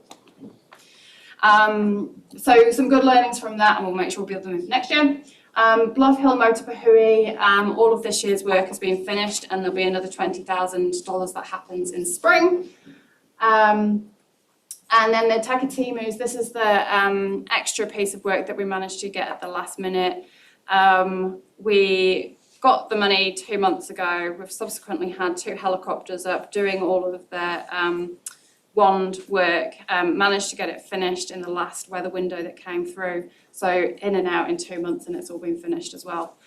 So some good learnings from that, and we'll make sure we'll build them in next year. Bluff Hill Motor Pahui, all of this year's work has been finished, and there'll be another $20,000 that happens in spring. And then the Takatimus, this is the extra piece of work that we managed to get at the last minute. We got the money 2 months ago. We've subsequently had 2 helicopters up doing all of their wand work, managed to get it finished in the last weather window that came through. So in and out in 2 months, and it's all been finished as well.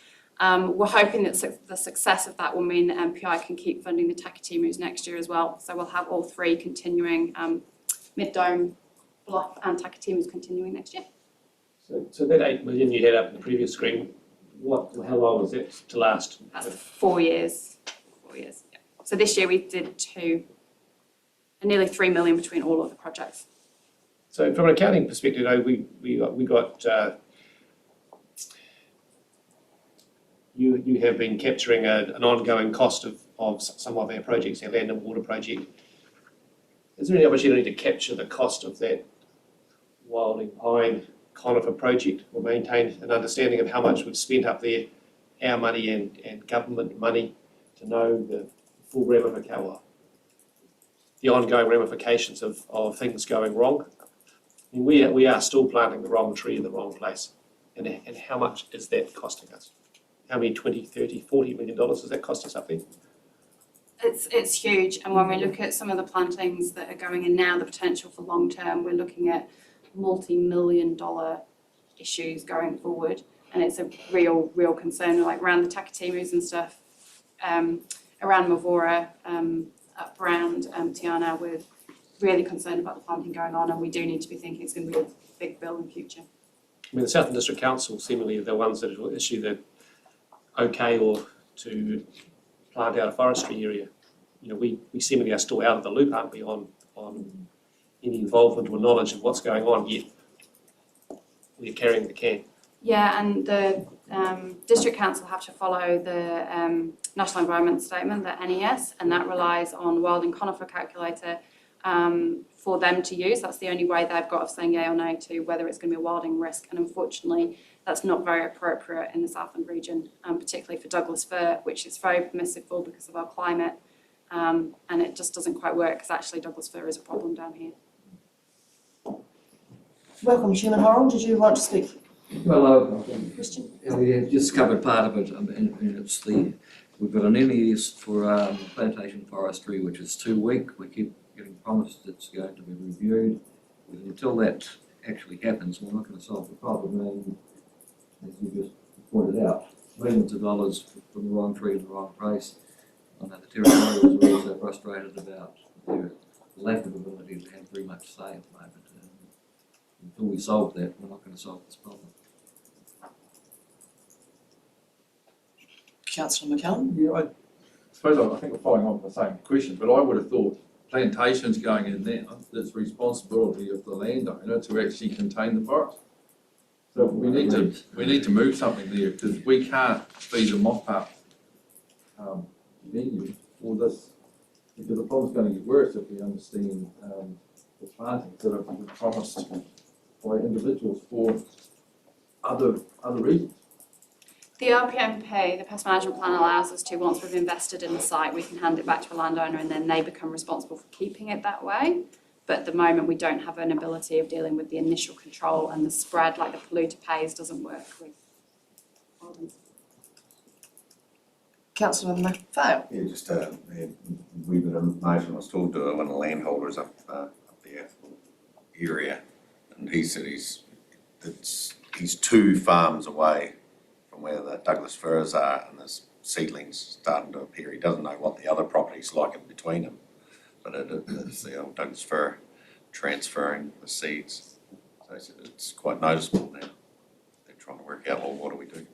We're hoping that the success of that will mean that MPI can keep funding the Takatimus next year as well. So we'll have all 3 continuing, Mid-Dome, Bluff and Takatimus continuing next year. So that 8 million you had up in the previous screen, how long was it to last? That's 4 years. 4 years, yeah. So this year we did nearly 3 million between all of the projects. So from an accounting perspective, we got you have been capturing an ongoing cost of of some of our projects, our land and water project. Is there any opportunity to capture the cost of that wilding pine conifer project, or maintain an understanding of how much we've spent up there, our money and government money, to know the full ramification, the ongoing ramifications of things going wrong? I mean, we are still planting the wrong tree in the wrong place. And how much is that costing us? How many 20, 30, 40 million dollars does that cost us up there? It's huge, and when we look at some of the plantings that are going in now, the potential for long term, we're looking at multi-million-dollar issues going forward, and it's a real concern, like around the Takatimus and stuff, around Mavora, up around Tiana. We're really concerned about the planting going on, and we do need to be thinking it's going to be a big bill in the future. I mean, the Southern District Council seemingly are the ones that will issue the okay or to plant out a forestry area. You know, we seemingly are still out of the loop, aren't we, on any involvement or knowledge of what's going on, yet we're carrying the can. Yeah, and the District Council have to follow the National Environment Statement, the NES, and that relies on wild and conifer calculator for them to use. That's the only way they've got of saying yay or nay to whether it's going to be a wilding risk, and unfortunately that's not very appropriate in the Southland region, particularly for Douglas fir, which is very permissible because of our climate, and it just doesn't quite work because actually Douglas fir is a problem down here. Welcome, Chairman Horrell. Did you want to speak? Well, Question? we just covered part of it, and it's we've got an NES for plantation forestry, which is 2 week. We keep getting promised it's going to be reviewed. Until that actually happens, we're not going to solve the problem. And as you just pointed out, millions of dollars from the wrong tree in the wrong place. I know the territorials are also frustrated about their lack of ability to have very much say at the moment. Until we solve that, we're not going to solve this problem. Councillor McCallum? Yeah, I suppose I think we're following on with the same question, but I would have thought plantations going in there, it's responsibility of the landowner to actually contain the forest. So we need to move something there, because we can't be the mop-up venue for this, because the problem's going to get worse if we understand the plantings that have been promised by individuals for other reasons. The RPMP, the Pest Management Plan, allows us to, once we've invested in the site, we can hand it back to a landowner and then they become responsible for keeping it that way. But at the moment, we don't have an ability of dealing with the initial control, and the spread, like the polluter pays, doesn't work with wildlands. Councillor McPhail? Yeah, just a wee bit of information I was told to one of the landholders up there area, and he said he's 2 farms away from where the Douglas firs are, and there's seedlings starting to appear. He doesn't know what the other property's like in between them, but it's the old Douglas fir transferring the seeds. So he said it's quite noticeable now. They're trying to work out, well, what do we do?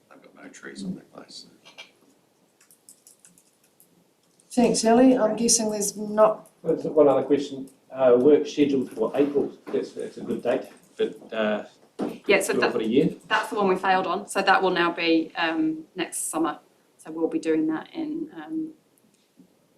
They've got no trees on that place. Thanks, Ellie. I'm guessing there's not... One other question, work scheduled for April, that's a good date, but Yeah, so for a year? that's the one we failed on. So that will now be next summer. So we'll be doing that in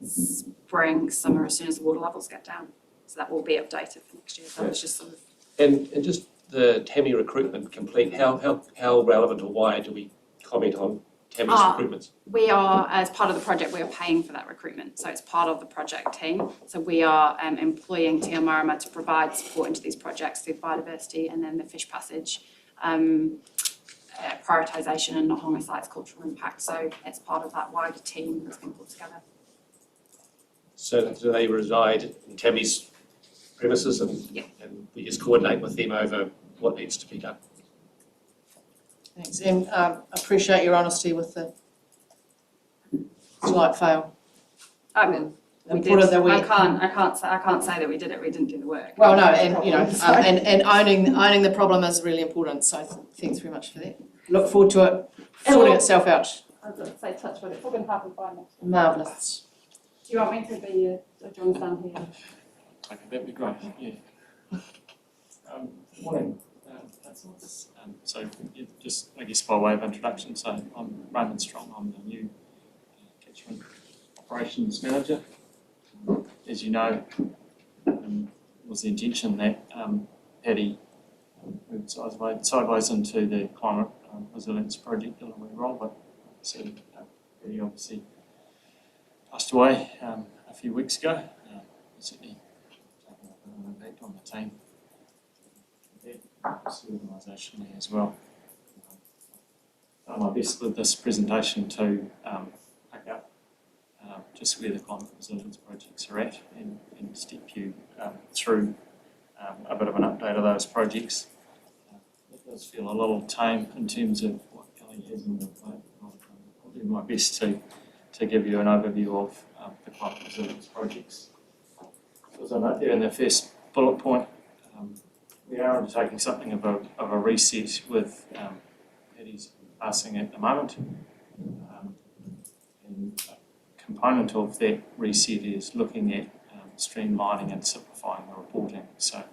spring, summer, as soon as the water levels get down. So that will be updated for next year. That was just sort of... And just the TAMI recruitment complete, how relevant or why do we comment on TAMI's recruitments? We are, as part of the project, we are paying for that recruitment. So it's part of the project team. So we are employing Te Marama to provide support into these projects through biodiversity and then the fish passage, prioritisation and Nohonga site's cultural impact. So it's part of that wider team that's been put together. So do they reside in TAMI's premises and we just coordinate with them over what needs to be done? Thanks, and appreciate your honesty with the slight fail. I mean, we did. I can't say that we did it. We didn't do the work. Well, no, and you know, and owning the problem is really important. So thanks very much for that. Look forward to it sorting itself out. I was going to say touch wood. It's all going to happen by next year. Marvellous. Do you want me to be John down here? Okay, that'd be great. Yeah. Morning. So just, I guess, by way of introduction, so I'm Raymond Strong. I'm the new catchment operations manager. As you know, was the intention that Paddy moved sideways into the climate resilience project delivery role, but so Paddy obviously passed away a few weeks ago. Certainly taking a bit of an impact on the team, organisationally as well. Done my best with this presentation to pick up just where the climate resilience projects are at and step you through a bit of an update of those projects. It does feel a little tame in terms of what Ellie has in the plate. I'll do my best to give you an overview of the climate resilience projects. So as I note there in the first bullet point, we are undertaking something of a reset with Paddy's passing at the moment. And a component of that reset is looking at streamlining and simplifying the reporting. So as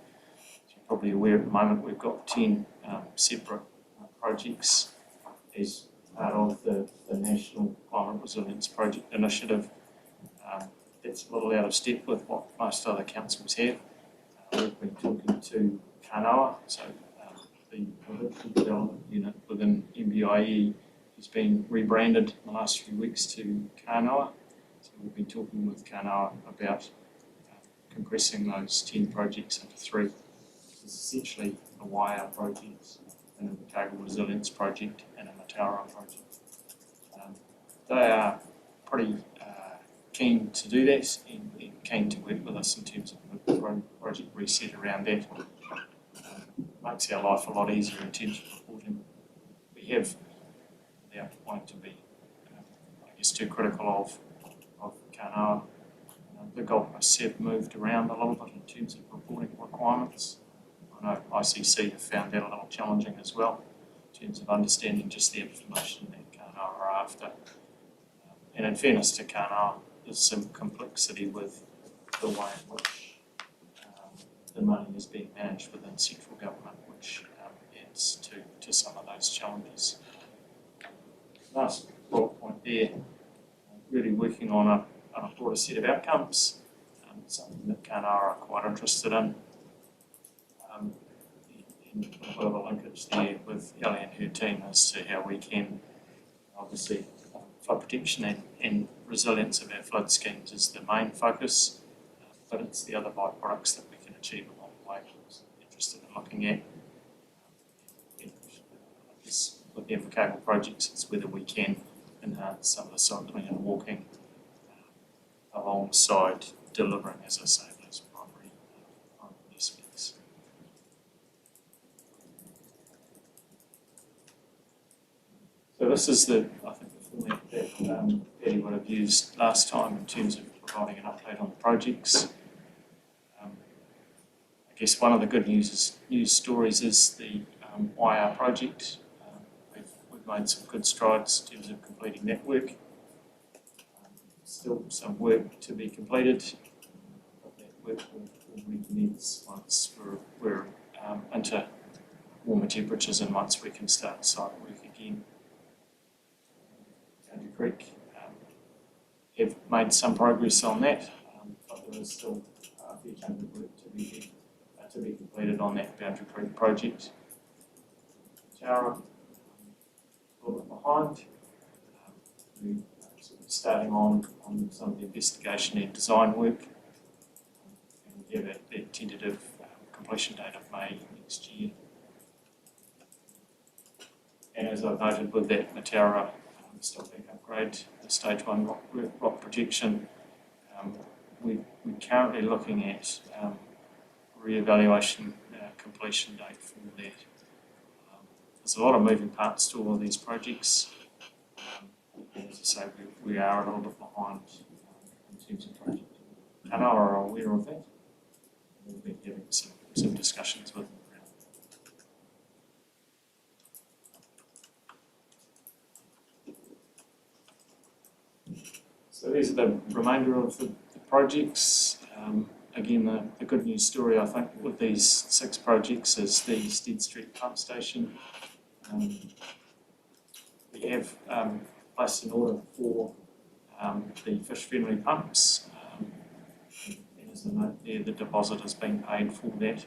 you're probably aware at the moment, we've got 10 separate projects as part of the National Climate Resilience Project Initiative. That's a little out of step with what most other councils have. We've been talking to Kanoa, so the Political Development Unit within MBIE has been rebranded in the last few weeks to Kanoa. So we've been talking with Kanoa about compressing those 10 projects into 3. It's essentially a wire project, an Invercargill Resilience project and a Mataura project. They are pretty keen to do that and keen to work with us in terms of the project reset around that. Makes our life a lot easier in terms of reporting. We have, without wanting to be, I guess, too critical of Kanoa, the goalposts have moved around a little bit in terms of reporting requirements. I know ICC have found that a little challenging as well in terms of understanding just the information that Kanoa are after. And in fairness to Kanoa, there's some complexity with the way in which the money is being managed within central government, which adds to some of those challenges. Last bullet point there, really working on a broader set of outcomes, something that Kanoa are quite interested in. And a bit of a linkage there with Ellie and her team as to how we can, obviously, flood protection and resilience of our flood schemes is the main focus, but it's the other byproducts that we can achieve along the way that we're interested in looking at. And I guess with the Invercargill projects, it's whether we can enhance some of the cycling and walking alongside delivering, as I say, those primary aspects. So this is I think the format that Paddy would have used last time in terms of providing an update on the projects. I guess one of the good news stories is the YR project. We've made some good strides in terms of completing that work. Still some work to be completed, but that work will recommence once we're into warmer temperatures and once we can start site work again. Boundary Creek have made some progress on that, but there is still a fair chunk of work to be completed on that Boundary Creek project. Mataura, a little bit behind. We're starting on some of the investigation and design work. And we have a tentative completion date of May next year. And as I've noted with that Mataura stockbank upgrade, the stage 1 rock protection, we're currently looking at re-evaluation completion date for that. There's a lot of moving parts to all of these projects. And as I say, we are a little bit behind in terms of project. Kanoa are aware of that. We've been having some discussions with them around that. So these are the remainder of the projects. Again, the good news story, I think, with these 6 projects is the Stead Street pump station. We have placed an order for the fish-friendly pumps. As a note there, the deposit has been paid for that.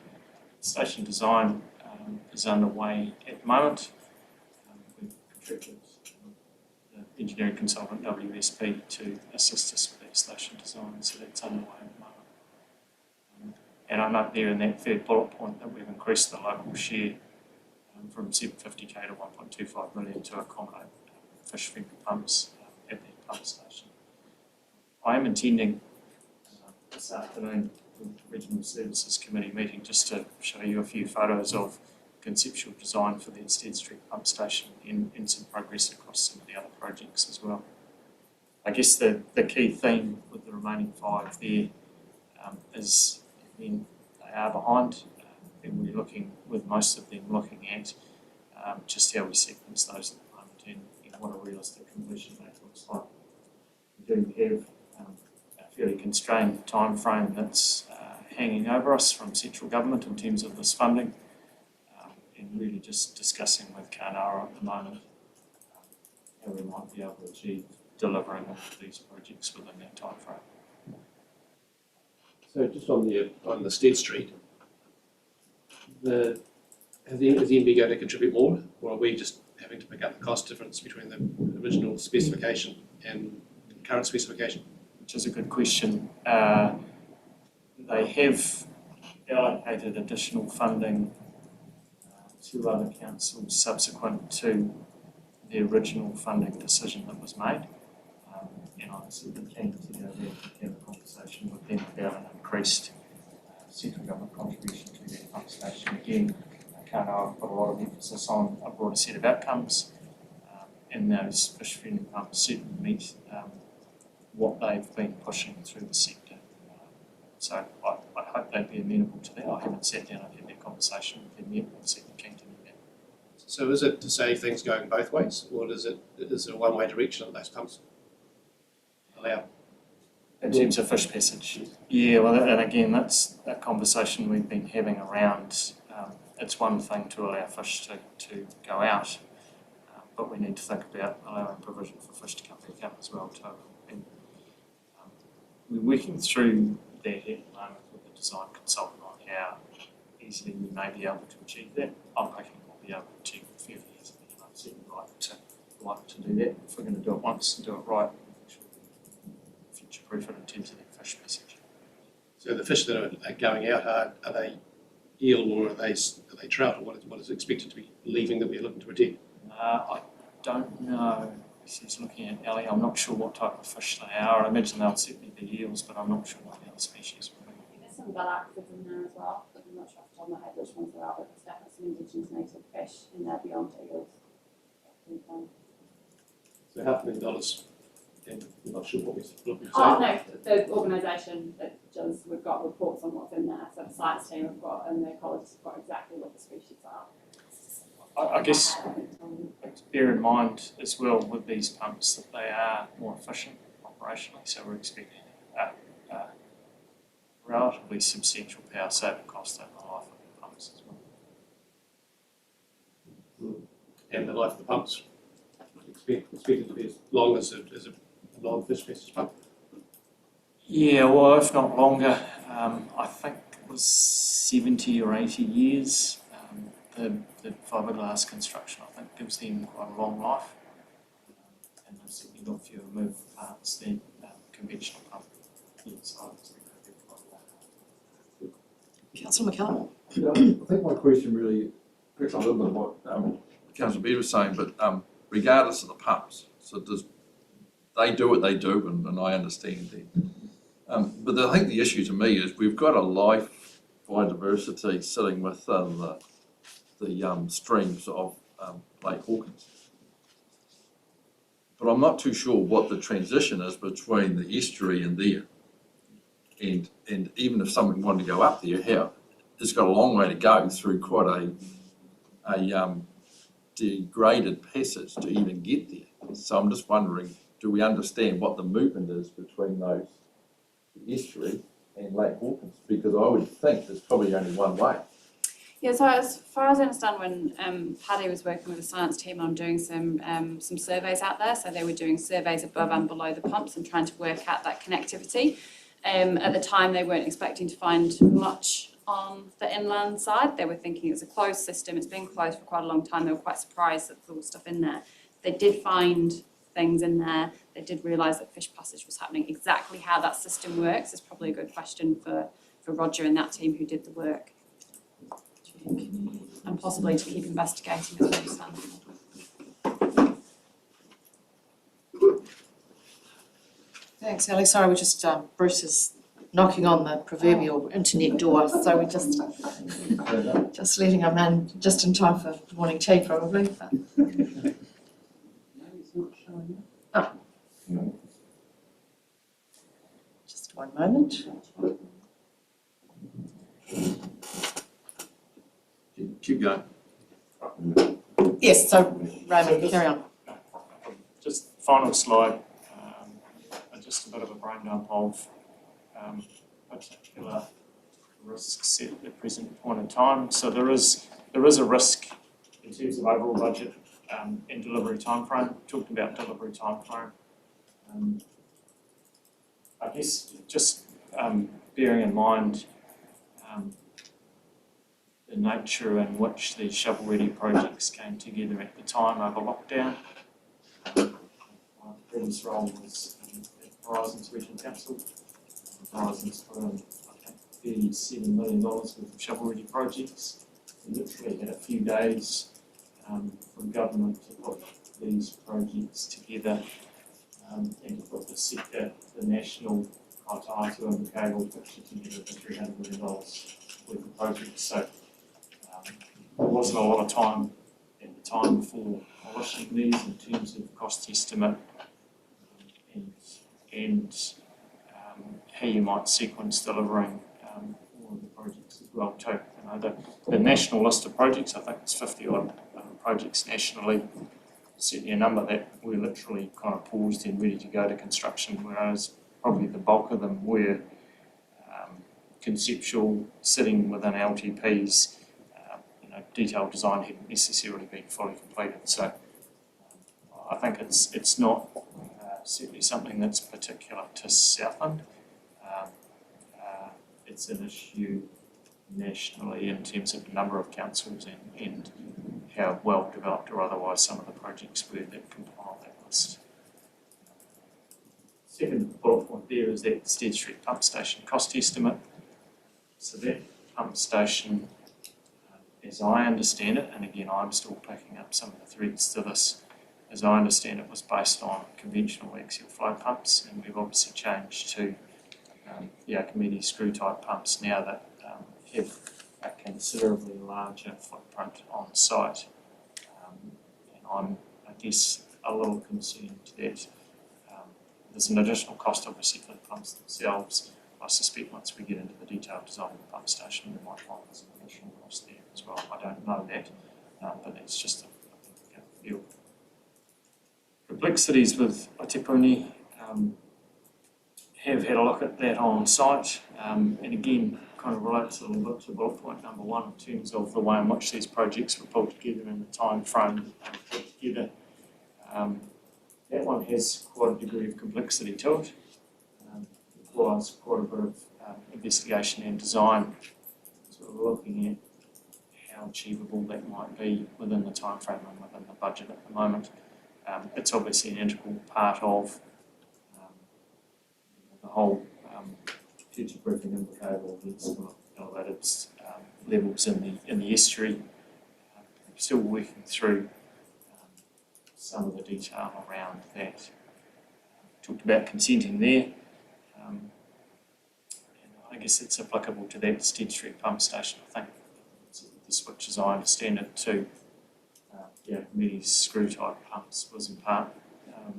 Station design is underway at the moment. We've contracted the engineering consultant WSP to assist us with that station design, so that's underway at the moment. And I note there in that third bullet point that we've increased the local share from 750k to 1.25 million to accommodate fish-friendly pumps at that pump station. I am intending this afternoon with the Regional Services Committee meeting just to show you a few photos of conceptual design for the Stead Street pump station and some progress across some of the other projects as well. I guess the key theme with the remaining 5 there is, again, they are behind, and we're looking, with most of them, looking at just how we sequence those at the moment and what a realistic completion date looks like. We do have a fairly constrained time frame that's hanging over us from central government in terms of this funding, and really just discussing with Kānara at the moment how we might be able to achieve delivering all of these projects within that time frame. So just on the Stead Street, is the MB going to contribute more, or are we just having to pick up the cost difference between the original specification and the current specification? Which is a good question. They have allocated additional funding to other councils subsequent to the original funding decision that was made. And I'm certainly keen to go there and have a conversation with them about an increased central government contribution to that pump station. Again, Kānara put a lot of emphasis on a broader set of outcomes, and those fish-friendly pumps certainly meet what they've been pushing through the sector. So I hope they'd be amenable to that. I haven't sat down and had that conversation with them yet, but I'm certainly keen to do that. So is it to say things going both ways, or is it a one-way direction that those pumps allow? In terms of fish passage? Yeah, well, and again, that's a conversation we've been having around. It's one thing to allow fish to go out, but we need to think about allowing provision for fish to come back up as well too. And, we're working through that at the moment with the design consultant on how easily we may be able to achieve that. I'm hoping we'll be able to achieve it fairly easily, and I'd certainly like to do that. If we're going to do it once and do it right, make sure we future-proof it in terms of that fish passage. So the fish that are going out, are they eel or are they trout, or what is expected to be leaving that we're looking to protect? I don't know. He's looking at Ali. I'm not sure what type of fish they are. I imagine they'll certainly be eels, but I'm not sure what the other species will be. There's some bullocks in there as well, but I'm not sure off the top of my head which ones there are, but there's definitely some indigenous native fish in there beyond eels. So $500,000, and I'm not sure what we're looking to Oh, say. no, the organisation that does, we've got reports on what's in there, so the science team have got, and the ecologists have got exactly what the species are. I guess bear in mind as well with these pumps that they are more efficient operationally, so we're expecting a relatively substantial power saving cost over the life of the pumps as well. And the life of the pumps expected to be as long as a non-fish passage pump. Yeah, well, if not longer, I think it was 70 or 80 years. The fiberglass construction, I think, gives them quite a long life, and they've certainly got fewer movable parts than conventional pump. Yes, I would say they've got quite a long. Councillor McCallum. Yeah, I think my question really picks up a little bit of what Councillor Beard was saying, but regardless of the pumps, so they do what they do, and I understand that. But I think the issue to me is we've got a life biodiversity sitting within the streams of Lake Hawkins. But I'm not too sure what the transition is between the estuary and there. And even if somebody wanted to go up there, it's got a long way to go through quite a degraded passage to even get there. So I'm just wondering, do we understand what the movement is between the estuary and Lake Hawkins? Because I would think there's probably only one way. Yeah, so as far as I understand, when Paddy was working with the science team on doing some surveys out there, so they were doing surveys above and below the pumps and trying to work out that connectivity. At the time, they weren't expecting to find much on the inland side. They were thinking it's a closed system. It's been closed for quite a long time. They were quite surprised that there was stuff in there. They did find things in there. They did realise that fish passage was happening. Exactly how that system works is probably a good question for Roger and that team who did the work. And possibly to keep investigating as I understand. Thanks, Ellie. Sorry, we're just, Bruce is knocking on the proverbial internet door, so we're just letting him in just in time for morning tea probably. But... Oh. Just one moment. Keep going. Yes, so Raymond, carry on. Just final slide, just a bit of a brain dump of particular risks at the present point in time. So there is a risk in terms of overall budget and delivery timeframe. Talked about delivery timeframe. I guess just bearing in mind the nature in which the shovel-ready projects came together at the time over lockdown. My previous role was at Horizons Regional Council. Horizons put in, I think, $37 million worth of shovel-ready projects. We literally had a few days from government to put these projects together and to put the sector, the national Kaitaatu and the cable picture together for $300 million worth of projects. So there wasn't a lot of time at the time for polishing these in terms of cost estimate and how you might sequence delivering all of the projects as well too. You know, the national list of projects, I think it's 50 odd projects nationally, certainly a number that were literally kind of paused and ready to go to construction, whereas probably the bulk of them were conceptual, sitting within LTPs. Detailed design hadn't necessarily been fully completed. So I think it's not certainly something that's particular to Southland. It's an issue nationally in terms of the number of councils and how well developed or otherwise some of the projects were that compile that list. Second bullet point there is that Stead Street pump station cost estimate. So that pump station, as I understand it, and again I'm still picking up some of the threads to this, as I understand it was based on conventional axial flow pumps, and we've obviously changed to the Archimedes screw type pumps now that have a considerably larger footprint on site. And I'm, I guess, a little concerned that there's an additional cost obviously for the pumps themselves. I suspect once we get into the detailed design of the pump station, we might find there's an additional cost there as well. I don't know that, but it's just a feel. Complexities with Atepuni, have had a look at that on site, and again, kind of relates a little bit to bullet point number one in terms of the way in which these projects were pulled together and the time frame put together. That one has quite a degree of complexity to it. Requires quite a bit of investigation and design, sort of looking at how achievable that might be within the time frame and within the budget at the moment. It's obviously an integral part of the whole future proofing of the cable needs elevated levels in the estuary. Still working through some of the detail around that. Talked about consenting there. And I guess it's applicable to that Stead Street pump station. I think the switch, as I understand it, to the Archimedes screw type pumps was in part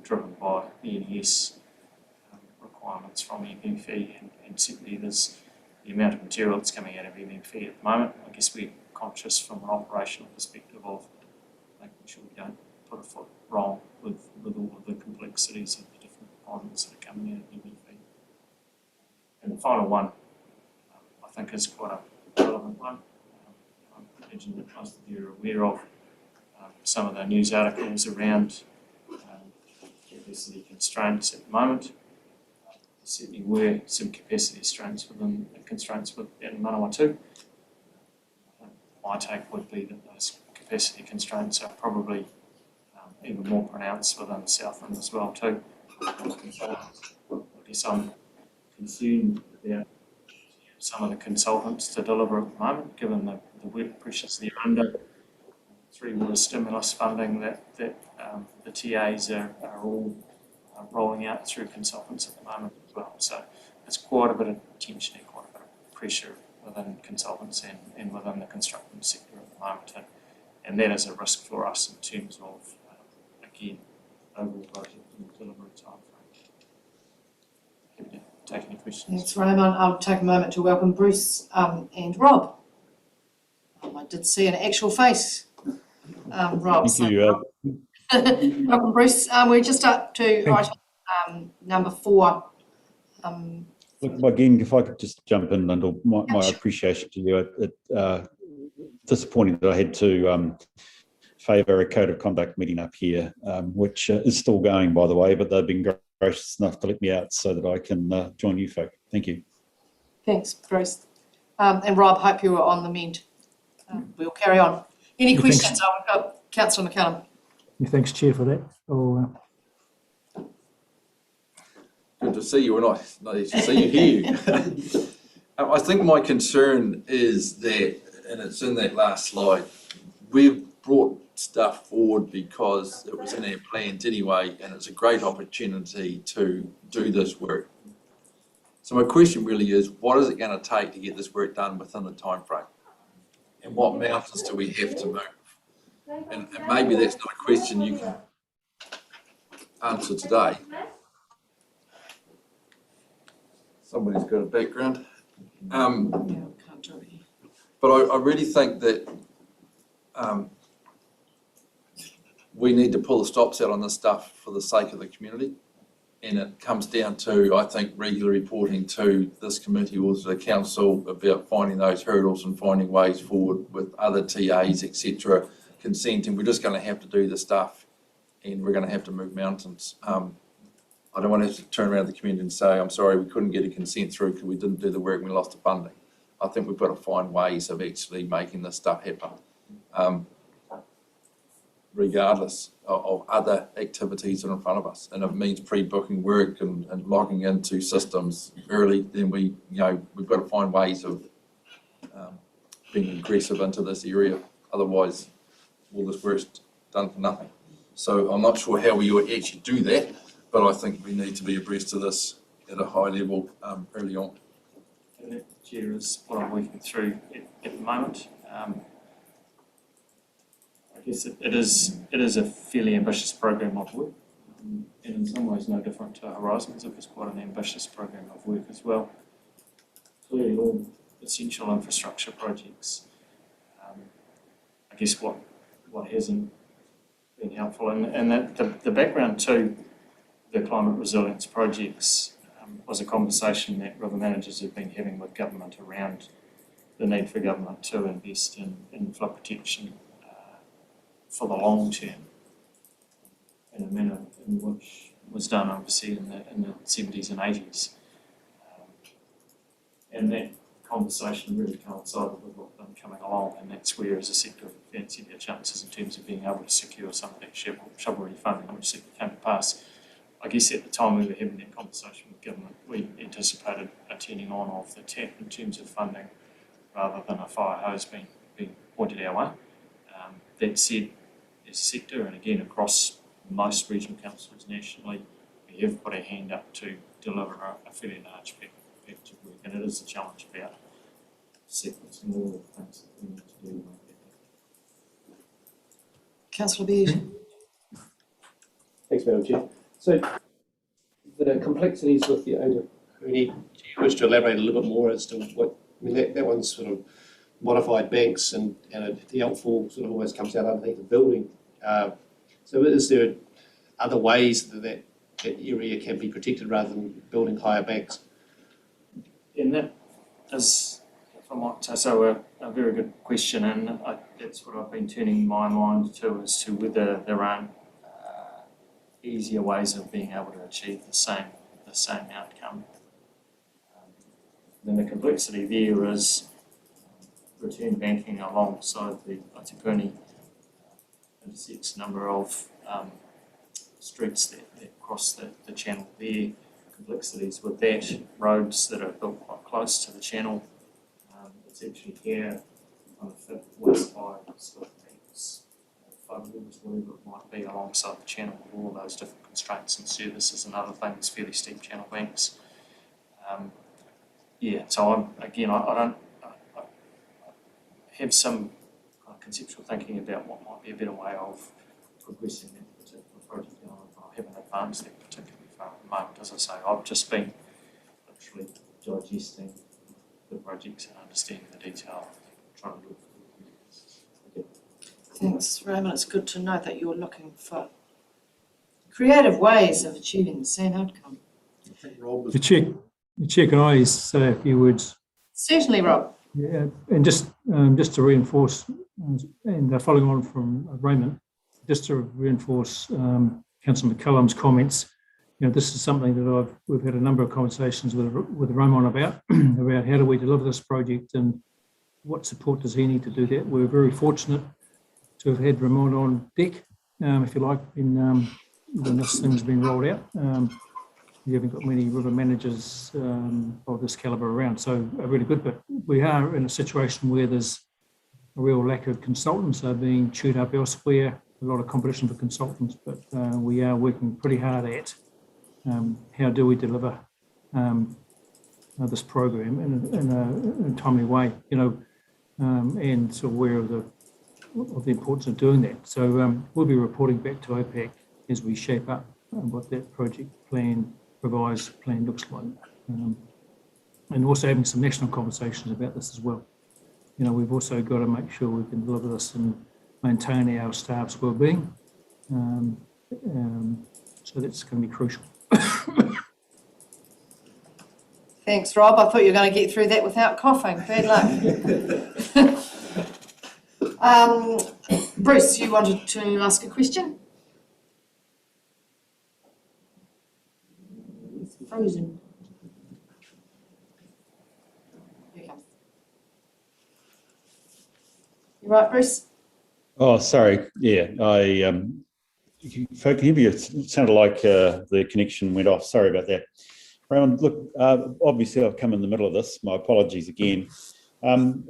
driven by the NES requirements from MMFE, and certainly there's the amount of material that's coming out of MMFE at the moment. I guess we're conscious from an operational perspective of making sure we don't put a foot wrong with all of the complexities of the different components that are coming out of MMFE. And the final one, I think, is quite a relevant one. I'm imagine that most of you are aware of some of the news articles around capacity constraints at the moment. There certainly were some capacity constraints within Manawatu. My take would be that those capacity constraints are probably even more pronounced within the Southland as well too. I guess I'm concerned about some of the consultants to deliver at the moment, given the work pressures they're under. 3 water stimulus funding that the TAs are all rolling out through consultants at the moment as well. So it's quite a bit of tension and quite a bit of pressure within consultants and within the construction sector at the moment. And that is a risk for us in terms of, again, overall budget and delivery timeframe. Happy to take any questions. Thanks, Raymond. I'll take a moment to welcome Bruce and Rob. I did see an actual face, Rob. Thank you. Welcome, Bruce. We're just up to item number 4. Look, again, if I could just jump in, Lyndall, my appreciation to you. Disappointing that I had to favour a code of conduct meeting up here, which is still going, by the way, but they've been gracious enough to let me out so that I can join you folk. Thank you. Thanks, Bruce. And Rob, hope you were on the mend. We'll carry on. Any questions? Oh, we've got Councillor McCallum. Thanks, Chair, for that. Good to see you, and nice to see you here. I think my concern is that, and it's in that last slide, we've brought stuff forward because it was in our plans anyway, and it's a great opportunity to do this work. So my question really is, what is it going to take to get this work done within the time frame? And what mountains do we have to move? And maybe that's not a question you can answer today. Somebody's got a background. But I really think that we need to pull the stops out on this stuff for the sake of the community. And it comes down to, I think, regular reporting to this committee or to the council about finding those hurdles and finding ways forward with other TAs, etc., consenting. We're just going to have to do the stuff and we're going to have to move mountains. I don't want to have to turn around to the community and say, I'm sorry, we couldn't get a consent through because we didn't do the work and we lost the funding. I think we've got to find ways of actually making this stuff happen. Regardless of other activities that are in front of us. And if it means pre-booking work and logging into systems early, then we've got to find ways of being aggressive into this area. Otherwise, all this work's done for nothing. So I'm not sure how we would actually do that, but I think we need to be abreast of this at a high level early on. And that, Chair, is what I'm working through at the moment. I guess it is a fairly ambitious program of work, and in some ways no different to Horizons. It was quite an ambitious program of work as well. Clearly all essential infrastructure projects. I guess what hasn't been helpful, and that the background to the climate resilience projects was a conversation that river managers have been having with government around the need for government to invest in flood protection for the long term in a manner in which was done obviously in the 70s and 80s. And that conversation really coincided with what's been coming along, and that's where as a sector we fancy their chances in terms of being able to secure some of that shovel-ready funding, which came to pass. I guess at the time we were having that conversation with government, we anticipated a turning on of the tap in terms of funding rather than a fire hose being pointed our way. That said, as a sector, and again across most regional councils nationally, we have put our hand up to deliver a fairly large package of work, and it is a challenge about sequencing all the things that we need to do to make that happen. Councillor Beard. Thanks, Madam Chair. So the complexities with the owner, do you wish to elaborate a little bit more as to what, I mean, that one's sort of modified banks and the outfall sort of almost comes out underneath the building. So is there other ways that area can be protected rather than building higher banks? And that is, if I might say so, a very good question, and that's what I've been turning my mind to, as to whether there aren't easier ways of being able to achieve the same outcome. Then the complexity there is return banking alongside the Aitipuni intersects number of streets that cross the channel there. Complexities with that, roads that are built quite close to the channel. It's actually here on the west side of Slip Banks, Fugwalls, whatever it might be, alongside the channel with all those different constraints and services and other things, fairly steep channel banks. So I don't have some conceptual thinking about what might be a better way of progressing that particular project. I haven't advanced that particularly far at the moment. As I say, I've just been literally digesting the projects and understanding the detail, trying to do it. Thanks, Raymond. It's good to know that you're looking for creative ways of achieving the same outcome. I think Rob was The chair, can I say a few words? Certainly, Rob. Yeah, and just to reinforce, and following on from Raymond, just to reinforce Councillor McCullum's comments. This is something that we've had a number of conversations with Ramon about how do we deliver this project and what support does he need to do that. We're very fortunate to have had Ramon on deck, if you like, when this thing's been rolled out. You haven't got many river managers of this calibre around, so really good. But we are in a situation where there's a real lack of consultants are being chewed up elsewhere, a lot of competition for consultants, but we are working pretty hard at how do we deliver this program in a timely way, and so aware of the importance of doing that. So we'll be reporting back to OPAC as we shape up what that project plan, revised plan looks like, and also having some national conversations about this as well. We've also got to make sure we can deliver this and maintain our staff's well-being. So that's going to be crucial. Thanks, Rob. I thought you were going to get through that without coughing. Bad luck. Bruce, you wanted to ask a question? It's frozen. Here you come. You right, Bruce? Oh, sorry. Yeah, if I can hear you, it sounded like the connection went off. Sorry about that. Raymond, look, obviously I've come in the middle of this. My apologies again. One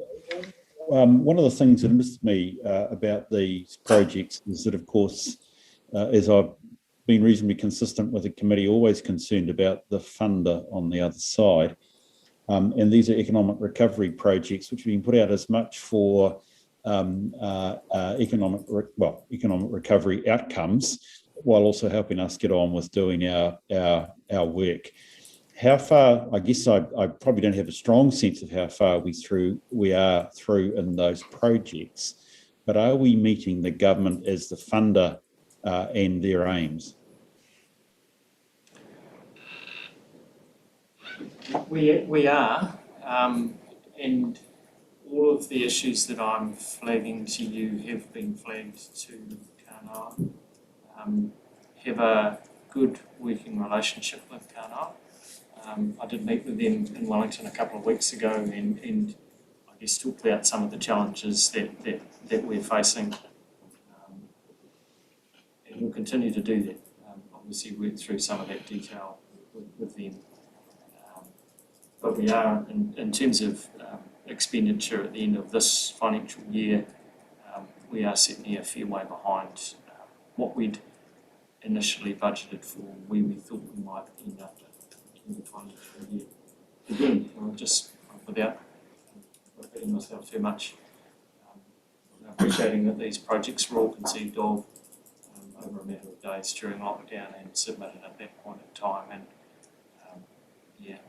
of the things that interests me about these projects is that, of course, as I've been reasonably consistent with the committee, always concerned about the funder on the other side. And these are economic recovery projects, which have been put out as much for economic recovery outcomes, while also helping us get on with doing our work. How far? I guess I probably don't have a strong sense of how far we are through in those projects, but are we meeting the government as the funder and their aims? We are, and all of the issues that I'm flagging to you have been flagged to Kānoa. Have a good working relationship with Kānoa. I did meet with them in Wellington a couple of weeks ago and I guess talked about some of the challenges that we're facing. And we'll continue to do that. Obviously work through some of that detail with them. But we are, in terms of expenditure at the end of this financial year, we are certainly a fair way behind what we'd initially budgeted for, where we thought we might end up in the financial year. Again, just without repeating myself too much, appreciating that these projects were all conceived of over a matter of days during lockdown and submitted at that point in time. And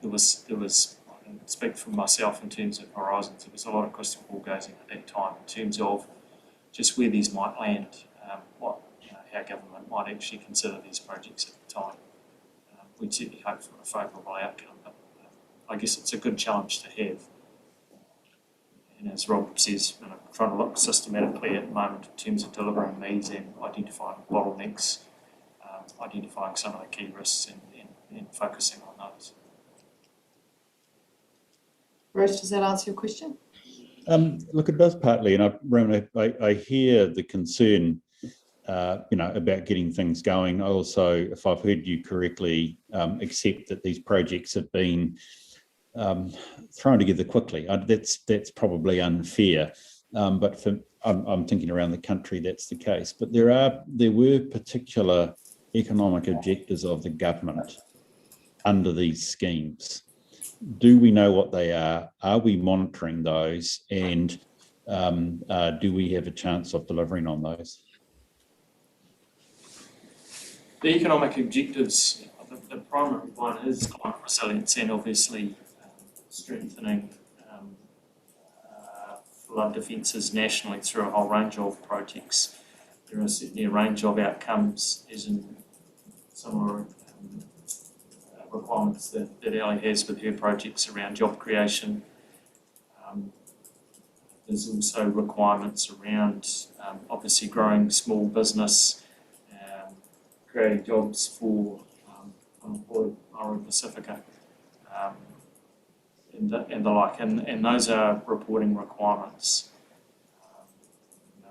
there was I can speak for myself in terms of horizons. There was a lot of crystal ball gazing at that time in terms of just where these might land, how government might actually consider these projects at the time. We'd certainly hope for a favourable outcome, but I guess it's a good challenge to have. And as Rob says, trying to look systematically at the moment in terms of delivering these and identifying bottlenecks, identifying some of the key risks and focusing on those. Bruce, does that answer your question? Look, it does partly, and Roman, I hear the concern, about getting things going. I also, if I've heard you correctly, accept that these projects have been thrown together quickly. That's probably unfair, but I'm thinking around the country that's the case. But there were particular economic objectives of the government under these schemes. Do we know what they are? Are we monitoring those? And do we have a chance of delivering on those? The economic objectives, the primary one is climate resilience and obviously strengthening flood defences nationally through a whole range of projects. There are certainly a range of outcomes, as in some of requirements that Ellie has with her projects around job creation. There's also requirements around obviously growing small business, creating jobs for unemployed Maori Pacifica, and the like, and those are reporting requirements.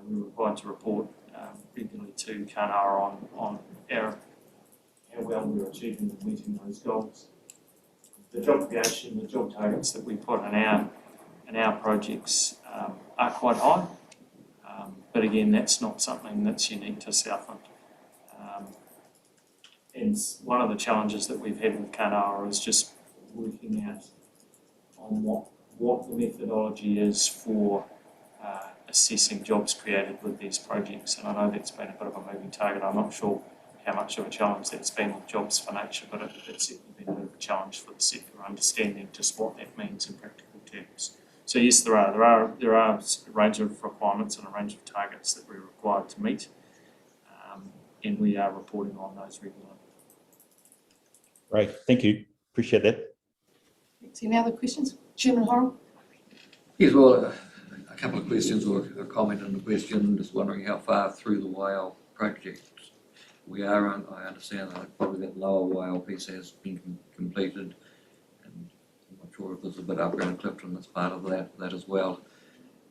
We're required to report regularly to Kānara on how well we're achieving and meeting those goals. The job creation, the job targets that we put in our projects are quite high, but again, that's not something that's unique to Southland. And one of the challenges that we've had with Kānara is just working out on what the methodology is for assessing jobs created with these projects. And I know that's been a bit of a moving target. I'm not sure how much of a challenge that's been with Jobs for Nature, but it's certainly been a bit of a challenge for the sector, understanding just what that means in practical terms. So yes, there are a range of requirements and a range of targets that we're required to meet, and we are reporting on those regularly. Great, thank you. Appreciate that. Any other questions? Chairman Horrell? Yes, well, a couple of questions or a comment on the question. Just wondering how far through the whale project we are. I understand that probably that lower whale piece has been completed, and I'm not sure if there's a bit up around Clifton that's part of that as well.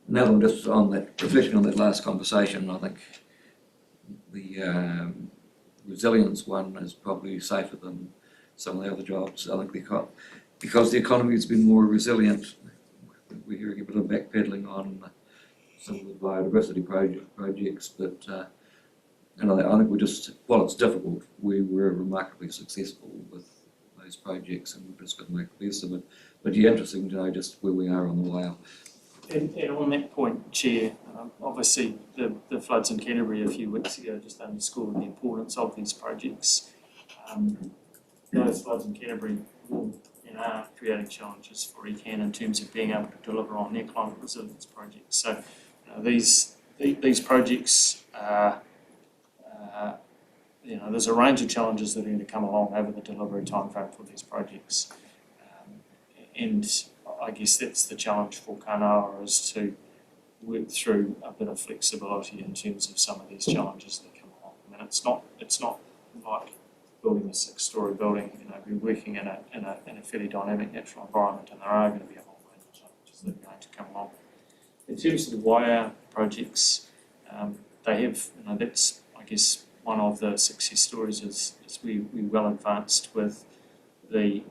Now I'm just on that, reflecting on that last conversation, I think the resilience one is probably safer than some of the other jobs. I think because the economy has been more resilient, we're hearing a bit of backpedaling on some of the biodiversity projects, but and I think while it's difficult, we were remarkably successful with those projects, and we've just got to make the best of it. But yeah, interesting to know just where we are on the whale. And on that point, Chair, obviously the floods in Canterbury a few weeks ago just underscored the importance of these projects. Those floods in Canterbury will and are creating challenges for ECAN in terms of being able to deliver on their climate resilience projects. So these projects there's a range of challenges that are going to come along over the delivery timeframe for these projects. And I guess that's the challenge for Kānara, is to work through a bit of flexibility in terms of some of these challenges that come along. I mean, it's not like building a 6-storey building. We're working in a fairly dynamic natural environment, and there are going to be a whole range of challenges that are going to come along. In terms of the wire projects, they have, that's, I guess, one of the success stories is we well advanced with the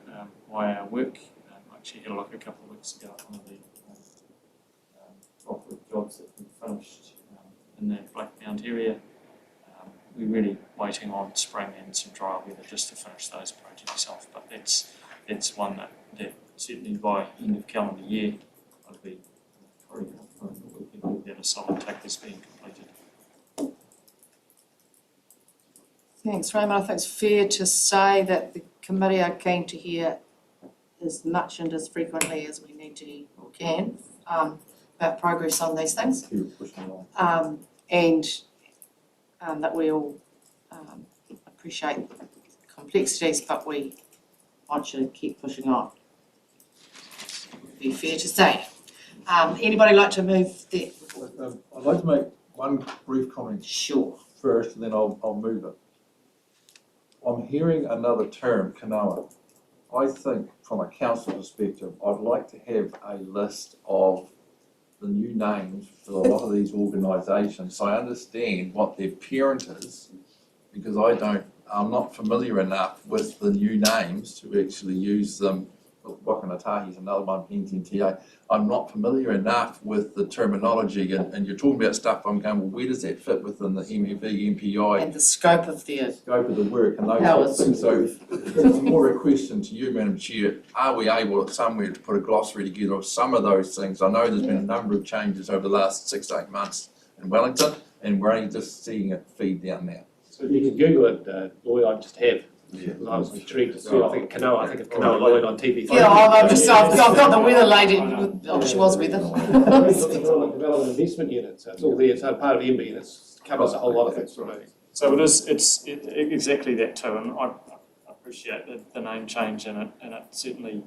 wire work. I actually had a look a couple of weeks ago at one of the off-work jobs that we finished in the Black Mount area. We're really waiting on spring and some dry weather just to finish those projects off, but that's one that certainly by end of calendar year I'd be pretty confident that we can get a solid take this being completed. Thanks, Raymond. I think it's fair to say that the committee are keen to hear as much and as frequently as we need to or can about progress on these things, and that we all appreciate the complexities, but we want you to keep pushing on. It would be fair to say. Anybody like to move the report? I'd like to make one brief comment Sure. first, and then I'll move it. I'm hearing another term, kanoa. I think from a council perspective, I'd like to have a list of the new names for a lot of these organisations, so I understand what their parent is, because I'm not familiar enough with the new names to actually use them. Wakanatahi is another one, NTTA. I'm not familiar enough with the terminology, and you're talking about stuff, I'm going, well, where does that fit within the MEV, MPI? And the scope of their Scope of the work and those powers. things. So it's more a question to you, Madam Chair. Are we able somewhere to put a glossary together of some of those things? I know there's been a number of changes over the last 6 to 8 months in Wellington, and we're only just seeing it feed down now. So you can Google it, Lloyd, I just have. Yeah. I was intrigued to see, I think of Kanoa Lloyd on TV3. Yeah, I've got the weather lady. Oh, she was weather. Development Investment Unit, so it's all there, it's part of MB, and it covers a whole lot of things for me. So it's exactly that too, and I appreciate the name change and it certainly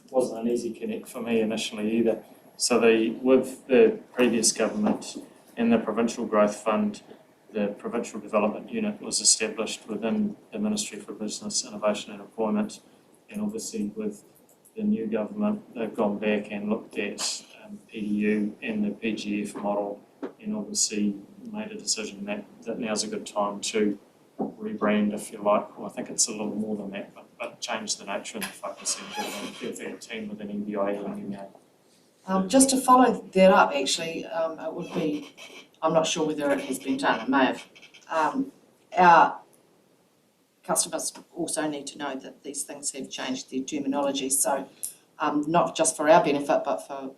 wasn't an easy connect for me initially either. So with the previous government and the Provincial Growth Fund, the Provincial Development Unit was established within the Ministry for Business, Innovation and Employment, and obviously with the new government, they've gone back and looked at PDU and the PGF model, and obviously made a decision that now's a good time to rebrand, if you like. Well, I think it's a little more than that, but change the nature and the focus and give that team with an NBI and new name. Just to follow that up, actually, it would be, I'm not sure whether it has been done, it may have. Our customers also need to know that these things have changed their terminology, so not just for our benefit, but for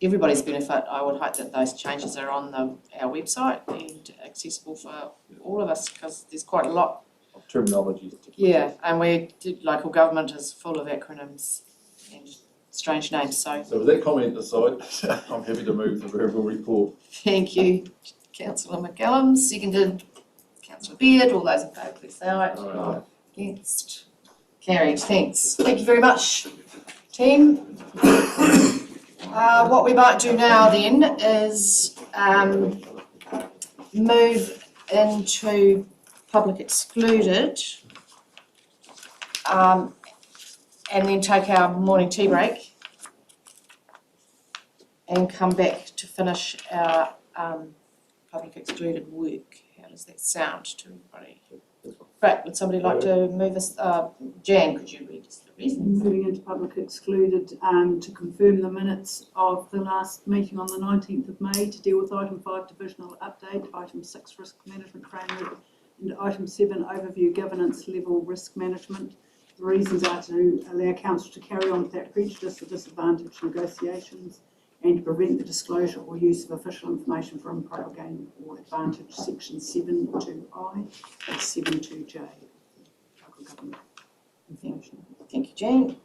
everybody's benefit, I would hope that those changes are on our website and accessible for all of us, because there's quite a lot. Of terminology. Yeah, and local government is full of acronyms and strange names, so. So with that comment aside, I'm happy to move the verbal report. Thank you, Councillor McGillum, seconded Councillor Beard, all those in favour, please say aye. Aye. Against, carried, thanks. Thank you very much, team. What we might do now then is move into public excluded and then take our morning tea break and come back to finish our public excluded work. How does that sound to everybody? Great, would somebody like to move us, Jan, could you read us the reason? Moving into public excluded to confirm the minutes of the last meeting on the 19th of May to deal with item 5 divisional update, item 6 risk management framework, and item 7 overview governance level risk management. The reasons are to allow council to carry on without prejudice or disadvantage negotiations, and to prevent the disclosure or use of official information for improper gain or advantage, section 7.2i and 7.2j. Local government information. Thank you, Jane.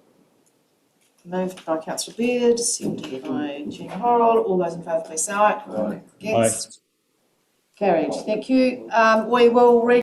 Moved by Councillor Beard, seconded by Jean Horrell. All those in favour, please say aye. Aye. Against? Carried. Thank you. We will